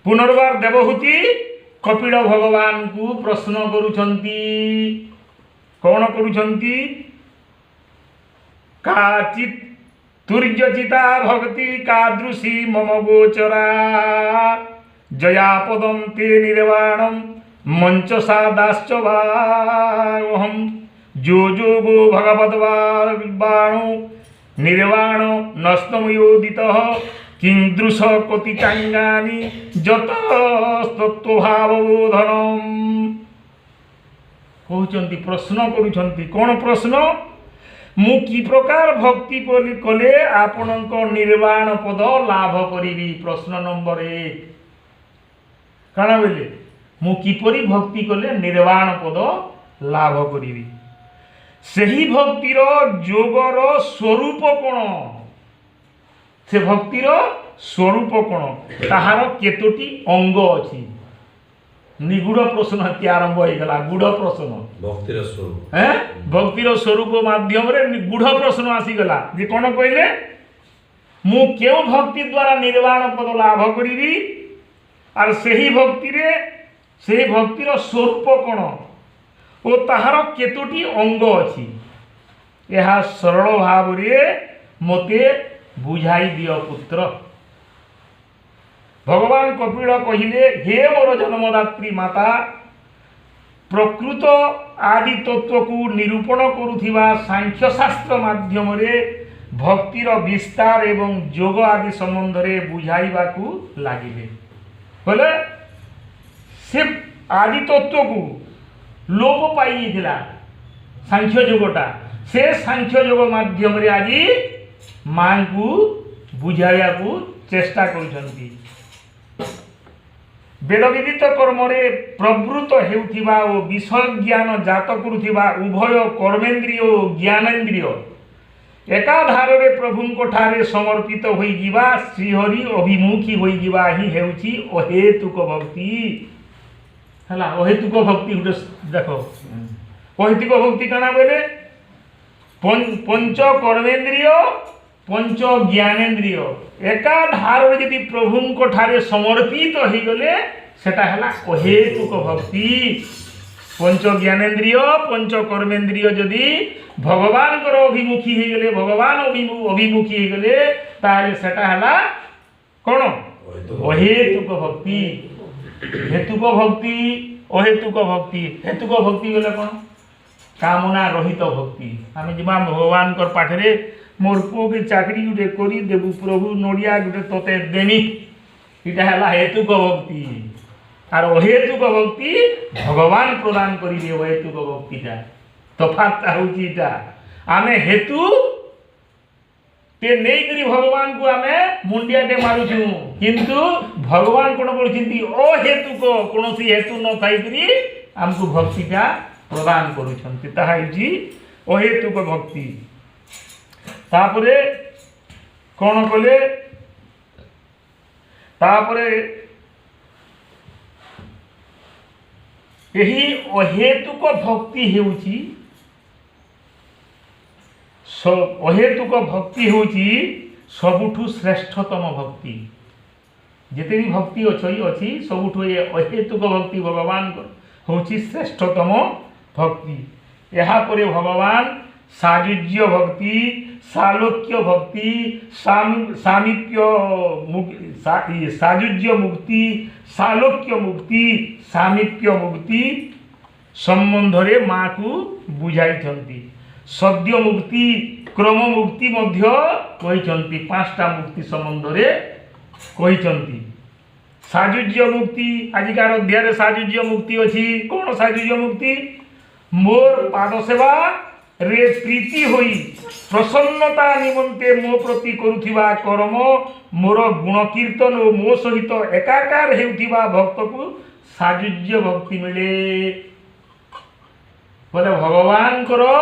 ପୁନର୍ବାର ଦେବହୂତି କପିଳ ଭଗବାନଙ୍କୁ ପ୍ରଶ୍ନ କରୁଛନ୍ତି कौन करुछंती काचित तुर्यचिता भक्ति कादृशी मम गोचरा जया पदम ते निर्वाणम मंचसा दाश्च वाहम जो जो गो भगवद्वाणो निर्वाण नस्तमयोदितः किंदृश कोटि चांगानी जतस्तत्वभावबोधनम कहउचंती प्रश्न करुछंती कौन प्रश्न मु कि प्रकार भक्ति कले आपणक निर्वाण पद लाभ करी प्रश्न नंबर 1 काना बेले मु किपरि भक्ति कले निर्वाण पद लाभ करी सही भक्तिर जोगर स्वरूप कोण से भक्तिर स्वरूप कोण ताहार केतोटी अंग अछि निगूढ़ प्रश्न हती आरंभ हो गला गूढ़ प्रश्न भक्तिर स्वरूप भक्तिर स्वरूप माध्यम रे गूढ़ प्रश्न आसी गला जे कोन कहले मु केउ भक्ति द्वारा निर्वाण पद लाभ करी और सही भक्तिर स्वरूप कोण ओ ताहार केतोटी अंग अछि यह सरल भाव रे मते बुझाई दियो पुत्र भगवान कपिल कहिले हे मोर जन्मदात्री माता प्रकृत आदि तत्व को निरूपण करुथिबा सांख्य शास्त्र माध्यम रे भक्तिर विस्तार एवं योग आदि संबंध रे बुझाइबा को लागिले बोले से आदि तत्व को लोप पाई दिला सांख्य योगटा से सांख्य योग माध्यम रे आज मां को बुझाइया को चेष्टा करुछंती वेद विदित कर्म रे प्रवृत्त हेउथिबा ओ विषय ज्ञान जात करुथिबा उभय कर्मेंद्रिय ओ ज्ञानेंद्रिय एकाधार रे प्रभुंको ठारे समर्पित होई जिबा श्रीहरि अभिमुखी होई जिबा ही हेउची अहेतुक भक्ति हला अहेतुक भक्ति गुटे देखो अहेतुक भक्ति काना बोले पंच कर्मेंद्रिय पंच ज्ञानेन्द्रिय एकाधार रे यदि प्रभुंको ठारे समर्पित हो गले सेटा हला अहेतुक भक्ति पंच ज्ञानेन्द्रिय पंच कर्मेंद्रिय यदि भगवान कर अभिमुखी हो गले भगवान अभिमुखी हो गले ताले सेटा हला कोन अहेतुक भक्ति हेतुक भक्ति अहेतुक भक्ति हेतुक भक्ति बोले कोन कामना रहित भक्ति आमे जिमा भगवान कर पाखरे मोर पुओ के चाकरी गुटे करी देबू प्रभु नड़िया गुटे तोते देनी इटा हला हेतुक भक्ति और अहेतुक भक्ति भगवान प्रदान करी दे हेतुक भक्तिटा तफात होची इटा आमे हेतु ते नै करी भगवान को आमे मुंडिया टे मारुछु किंतु भगवान कोन करछिंती अहेतुक कोनोसी हेतु न थाई करी हमको भक्तिटा प्रदान करूछंती ताहा जी अहेतुक भक्ति तापरे कौन कले तापरे यही अहेतुक भक्ति हेउची अहेतुक भक्ति हेउची सबुठु श्रेष्ठतम भक्ति जेते भी भक्ति अछि सबुठु ये अहेतुक भक्ति भगवान होची श्रेष्ठतम भक्ति यहाँ परे भगवान सायुज्य भक्ति सालोक्य भक्ति सामीप्य सायुज्य मुक्ति सालोक्य मुक्ति सामीप्य मुक्ति संबंध रे माँ को बुझाई सद्य मुक्ति क्रम मुक्ति मध्य कहिचंती पांचटा मुक्ति संबंध रे कहिचंती सायुज्य मुक्ति आजिकार अध्याय रे सायुज्य मुक्ति अछि कोन सायुज्य मुक्ति मोर पाद सेवा रे प्रीति होई प्रसन्नता निमंते मो प्रति करुथिबा कर्म मोर गुण कीर्तन और मो सहित एकाकार हेउथिबा भक्त को सायुज्य भक्ति मिले बोले भगवान करो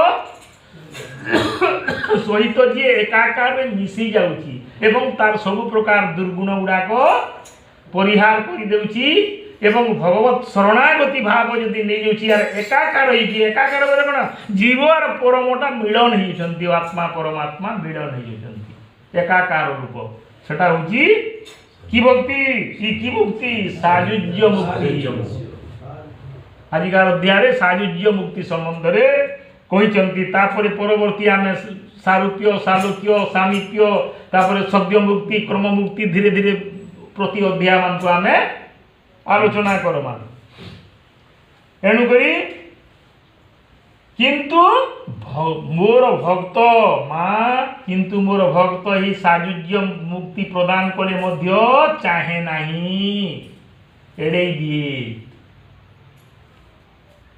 सहित जे एकाकार रे मिसी जाउची एवं तार सब प्रकार दुर्गुण गुडाक परिहार करि देउची एवं भगवत शरणागति भाव यदि नहीं जाउची यार एकाकार होई एकाकार बोले कोन जीव और परमटा मिलन होइछंती आत्मा परमात्मा मिलन होइछंती एकाकार रूप सेटा होची की भक्ति की मुक्ति सायुज्य मुक्ति आजिकार अध्याय रे सायुज्य मुक्ति संबंध रे କହିଛନ୍ତି। ତାପରେ ପରବର୍ତ୍ତୀ ଆମେ ସାରୂପ୍ୟ, ସାଲୋକ୍ୟ, ସାମୀପ୍ୟ, ତାପରେ ସଦ୍ୟ ମୁକ୍ତି, କ୍ରମ ମୁକ୍ତି ଧୀରେ ଧୀରେ ପ୍ରତି ଅଧ୍ୟାୟ ମାନଙ୍କୁ ଆମେ ଆଲୋଚନା କରମା। ଏଣୁକରି କିନ୍ତୁ ମୋର ଭକ୍ତ ମା କିନ୍ତୁ ମୋର ଭକ୍ତ ଏହି ସାଯୁଜ୍ୟ ମୁକ୍ତି ପ୍ରଦାନ କଲେ ମଧ୍ୟ ଚାହେଁ ନାହିଁ, ଏଡ଼େଇ ଦିଏ।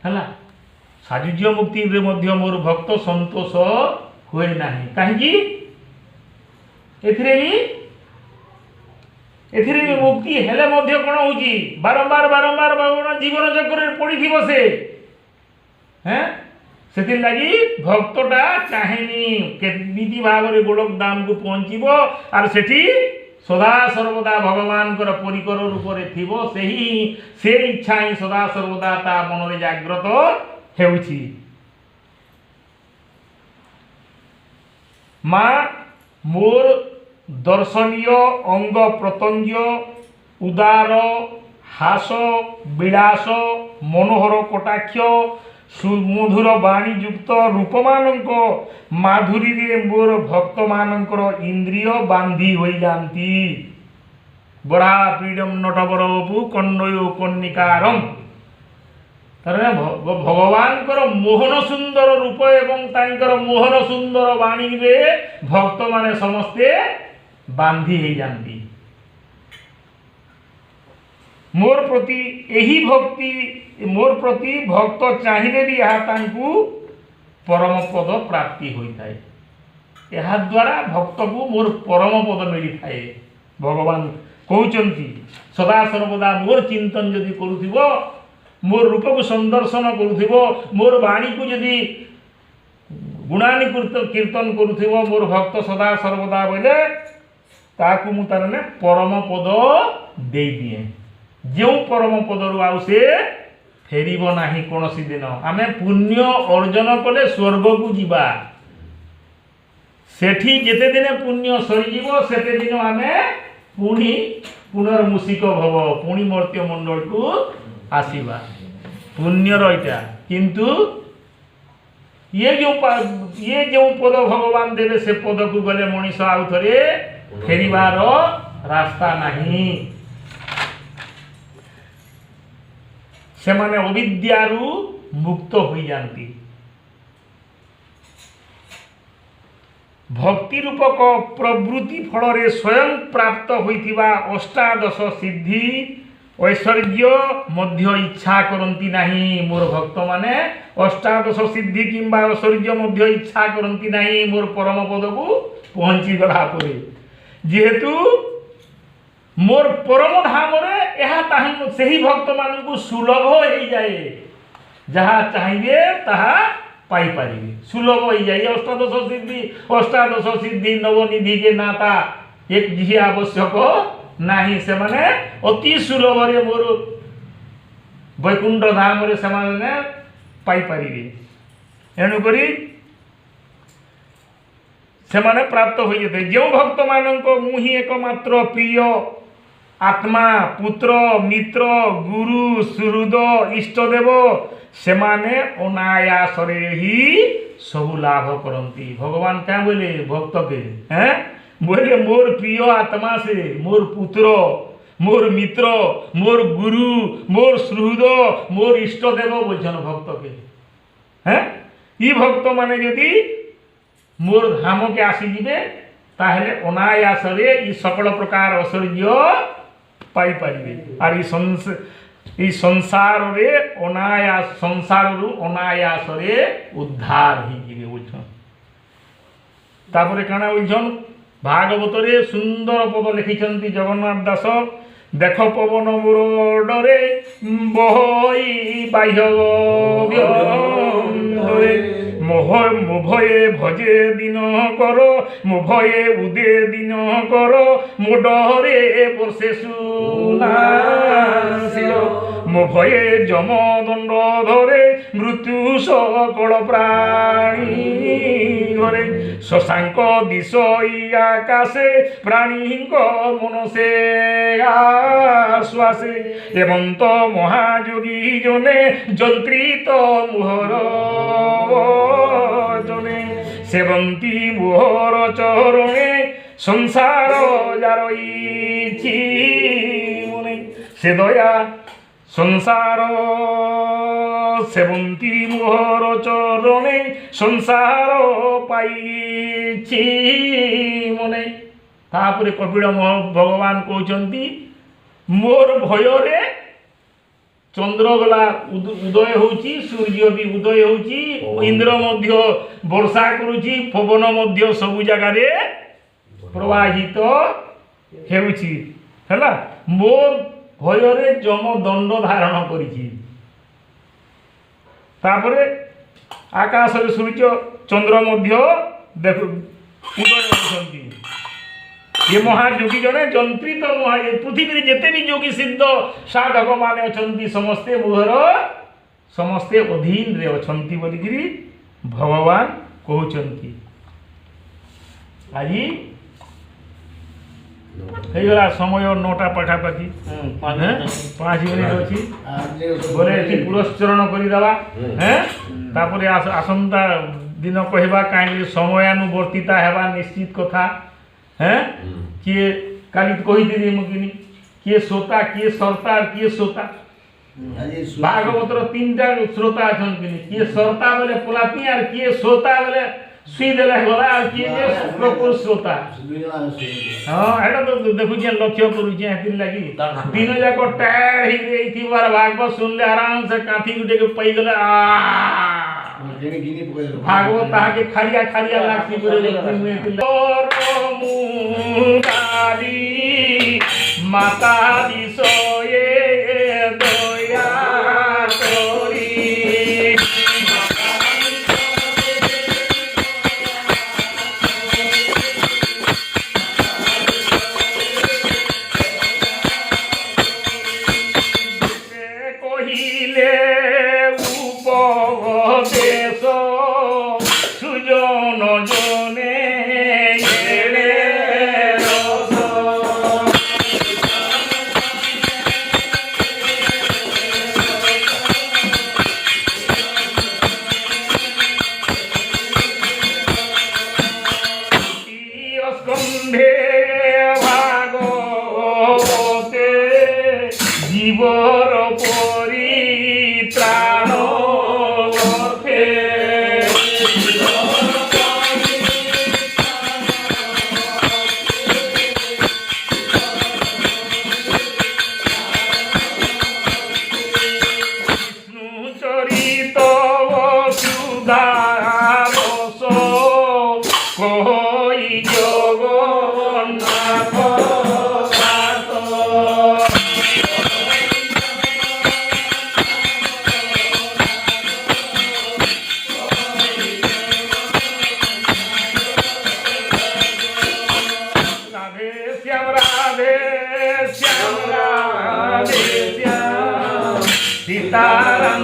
ହେଲା, ସାଯୁଜ୍ୟ ମୁକ୍ତିରେ ମଧ୍ୟ ମୋର ଭକ୍ତ ସନ୍ତୋଷ ହୁଏ ନାହିଁ। କାହିଁକି? ଏଥିରେ ବି ମୁକ୍ତି ହେଲେ ମଧ୍ୟ କ'ଣ ହଉଛି, ବାରମ୍ବାର ବାରମ୍ବାର ଜୀବନ ଚକ୍ରରେ ପଡ଼ିଥିବ ସେ। ସେଥିଲାଗି ଭକ୍ତଟା ଚାହେଁନି କେମିତି ଭାବରେ ଗୋଲକ ଧାମକୁ ପହଞ୍ଚିବ, ଆଉ ସେଠି ସଦା ସର୍ବଦା ଭଗବାନଙ୍କର ପରିକର ରୂପରେ ଥିବ। ସେ ଇଚ୍ଛା ହିଁ ସଦା ସର୍ବଦା ତା ମନରେ ଜାଗ୍ରତ ହେଉଛି। ମା ମୋର ଦର୍ଶନୀୟ ଅଙ୍ଗ ପ୍ରତ୍ୟଙ୍ଗ, ଉଦାର ହାସ ବିଳାସ, ମନୋହର କଟାକ୍ଷ, ସୁମଧୁର ବାଣୀଯୁକ୍ତ ରୂପମାନଙ୍କ ମାଧୁରୀରେ ମୋର ଭକ୍ତମାନଙ୍କର ଇନ୍ଦ୍ରିୟ ବାନ୍ଧି ହୋଇଯାନ୍ତି। ବରା ପୀଡ଼ମ ନଟବରବପୁ କନ୍ନୟ କନ୍ନିକାରମ୍। ଭଗବାନଙ୍କର ମୋହନ ସୁନ୍ଦର ରୂପ ଏବଂ ତାଙ୍କର ମୋହନ ସୁନ୍ଦର ବାଣୀରେ ଭକ୍ତମାନେ ସମସ୍ତେ ବାନ୍ଧି ହେଇଯାନ୍ତି। ମୋର ପ୍ରତି ଭକ୍ତ ଚାହିଁଲେ ବି ଏହା ତାଙ୍କୁ ପରମ ପଦ ପ୍ରାପ୍ତି ହୋଇଥାଏ। ଏହାଦ୍ୱାରା ଭକ୍ତକୁ ମୋର ପରମ ପଦ ମିଳିଥାଏ। ଭଗବାନ କହୁଛନ୍ତି ସଦା ସର୍ବଦା ମୋର ଚିନ୍ତନ ଯଦି କରୁଥିବ, ମୋର ରୂପକୁ ସନ୍ଦର୍ଶନ କରୁଥିବ, ମୋର ବାଣୀକୁ ଯଦି ଗୁଣାନୀ କୀର୍ତ୍ତନ କରୁଥିବ ମୋର ଭକ୍ତ ସଦା ସର୍ବଦା ବୋଇଲେ ତାକୁ ମୁଁ ତାର ପରମ ପଦ ଦେଇଦିଏ। ଯେଉଁ ପରମ ପଦରୁ ଆଉ ସେ ଫେରିବ ନାହିଁ କୌଣସି ଦିନ। ଆମେ ପୁଣ୍ୟ ଅର୍ଜନ କଲେ ସ୍ୱର୍ଗକୁ ଯିବା, ସେଠି ଯେତେ ଦିନ ପୁଣ୍ୟ ସରିଯିବ ସେତେ ଦିନ ଆମେ ପୁଣି ପୁନର୍ମୂଷିକ ଭବ, ପୁଣି ମର୍ତ୍ତ୍ୟ ମଣ୍ଡଳକୁ ଆସିବା। ପୁଣ୍ୟର ଏଇଟା। କିନ୍ତୁ ଇଏ ଯେଉଁ ପଦ ଭଗବାନ ଦେବେ ସେ ପଦକୁ ଗଲେ ମଣିଷ ଆଉ ଥରେ ଫେରିବାର ରାସ୍ତା ନାହିଁ। ସେମାନେ ଅବିଦ୍ୟାରୁ ମୁକ୍ତ ହୋଇଯାନ୍ତି। ଭକ୍ତି ରୂପକ ପ୍ରବୃତ୍ତି ଫଳରେ ସ୍ୱୟଂ ପ୍ରାପ୍ତ ହୋଇଥିବା ଅଷ୍ଟାଦଶ ସିଦ୍ଧି ଐଶ୍ୱର୍ଯ୍ୟ ମଧ୍ୟ ଇଚ୍ଛା କରନ୍ତି ନାହିଁ। ମୋର ଭକ୍ତମାନେ ଅଷ୍ଟାଦଶ ସିଦ୍ଧି କିମ୍ବା ଐଶ୍ୱର୍ଯ୍ୟ ମଧ୍ୟ ଇଚ୍ଛା କରନ୍ତି ନାହିଁ ମୋର ପରମ ପଦକୁ ପହଞ୍ଚିଗଲା ପରେ। ଯେହେତୁ ମୋର ପରମ ଧାମରେ ଏହା ସେହି ଭକ୍ତମାନଙ୍କୁ ସୁଲଭ ହେଇଯାଏ, ଯାହା ଚାହିଁବେ ତାହା ପାଇପାରିବେ, ସୁଲଭ ହେଇଯାଏ। ଅଷ୍ଟାଦଶ ସିଦ୍ଧି ନବନିଧି କେ ନାତା ଏକ ଯିଏ ଆବଶ୍ୟକ ନାହିଁ। ସେମାନେ ଅତି ସୁଲଭରେ ମୋର ବୈକୁଣ୍ଠ ଧାମରେ ସେମାନେ ପାଇପାରିବେ। ଏଣୁକରି ସେମାନେ ପ୍ରାପ୍ତ ହୋଇଯାଇଥାଏ। ଯେଉଁ ଭକ୍ତମାନଙ୍କ ମୁଁ ହିଁ ଏକମାତ୍ର ପ୍ରିୟ ଆତ୍ମା, ପୁତ୍ର, ମିତ୍ର, ଗୁରୁ, ସୁହୃଦ, ଇଷ୍ଟଦେବ, ସେମାନେ ଅନାୟାସରେ ହିଁ ସବୁ ଲାଭ କରନ୍ତି। ଭଗବାନ କାଁ ବୋଇଲେ ଭକ୍ତକେ ବୋଇଲେ ମୋର ପ୍ରିୟ ଆତ୍ମା ସେ, ମୋର ପୁତ୍ର, ମୋର ମିତ୍ର, ମୋର ଗୁରୁ, ମୋର ସୁହୃଦ, ମୋର ଇଷ୍ଟଦେବ ବୋଲଛନ୍ ଭକ୍ତକେ। ଇ ଭକ୍ତ ମାନେ ଯଦି ମୋର ଧାମକେ ଆସିଯିବେ ତାହେଲେ ଅନାୟାସରେ ଇ ସକଳ ପ୍ରକାର ଐଶ୍ୱର୍ଯ୍ୟ ପାଇପାରିବେ। ଆର୍ ଇ ସଂସାରରୁ ଅନାୟାସରେ ଉଦ୍ଧାର ହେଇଯିବେ ବୋଲଛନ୍। ତାପରେ କାଣା ବୋଲଛନ୍ ଭାଗବତରେ ସୁନ୍ଦର ପଦ ଲେଖିଛନ୍ତି ଜଗନ୍ନାଥ ଦାସ। ଦେଖ ପବନ ମୋର ଡରେ ବହଇ ବାହ୍ୟ ମୋଭয়ে ভজে দিন কর, মোভয়ে উদে দিন কর, মো ডরে বর্ষে সুনাসিল, মোভয়ে যমদণ্ড ধরে মৃত্যু সকল প্রাণী ঘরে, শশাঙ্ক দিশই আকাশে প্রাণীঙ্ক মনসে আশ্বাসে এবন্ত মহাযোগী জনে যন্ত্রিত মোহর জনে সেবন্তী মোহর চরণে সংসার যারইছি মনে সে দয়া সংসার সেবন্তী মোহর চরণে সংসার পাইছি মনে। তাপরে কপিল ভগবান কହୁଛନ୍ତି মোর ভୟରେ ଚନ୍ଦ୍ରଗଲା ଉଦୟ ହେଉଛି, ସୂର୍ଯ୍ୟ ବି ଉଦୟ ହେଉଛି, ଇନ୍ଦ୍ର ମଧ୍ୟ ବର୍ଷା କରୁଛି, ପବନ ମଧ୍ୟ ସବୁ ଜାଗାରେ ପ୍ରବାହିତ ହେଉଛି ହେଲା। ମୋର ଭୟରେ ଯମ ଦଣ୍ଡ ଧାରଣ କରିଛି। ତାପରେ ଆକାଶରେ ସୂର୍ଯ୍ୟ ଚନ୍ଦ୍ର ମଧ୍ୟ ଉଦୟ ହେଉଛନ୍ତି। ये महायोगी जने जंत्रित ये पृथ्वी जेते भी योगी सिद्ध साधक माने अछंती समस्ते मोहर समस्ते अधीन रे अछंती बोलिगिरी भगवान कहउचंती। आज हे गला समय 9टा पाखापाखी 5 मिनिट अछि बोले एति पुरस्चरण करि दवा हैं तापरे आसंता दिन कहबा काहे समयानुवर्तिता हेबा निश्चित कथा हैं किए काली कही दी मुकिनी किए श्रोता किए सरता किए श्रोता भागवतर 3टा श्रोता अछन किए सरता बोले पुलाती और किए श्रोता बोले सुई देला गला और किए जे प्रकुल श्रोता हां एटा तो देखु जे लक्ष्य करू जे हेतिन लागि दिन जाक टायर ही देथि बार भागवत सुनले आराम से काठी गुटे के पई गले आ भागवत ताके खारिया खारिया लागसी बोले मुरारी माता दिसोए दया तोरी কহিলে উপদেশ সুজন জনে স্কন্ধে ভাগবতে জীবর পরিত্রাণ অর্থে বিষ্ণু চরিত সুধা রস কই জগন্নাথ দাস রাধে শ্যাম রাধে শ্যাম রাধে শ্যাম সীতারাম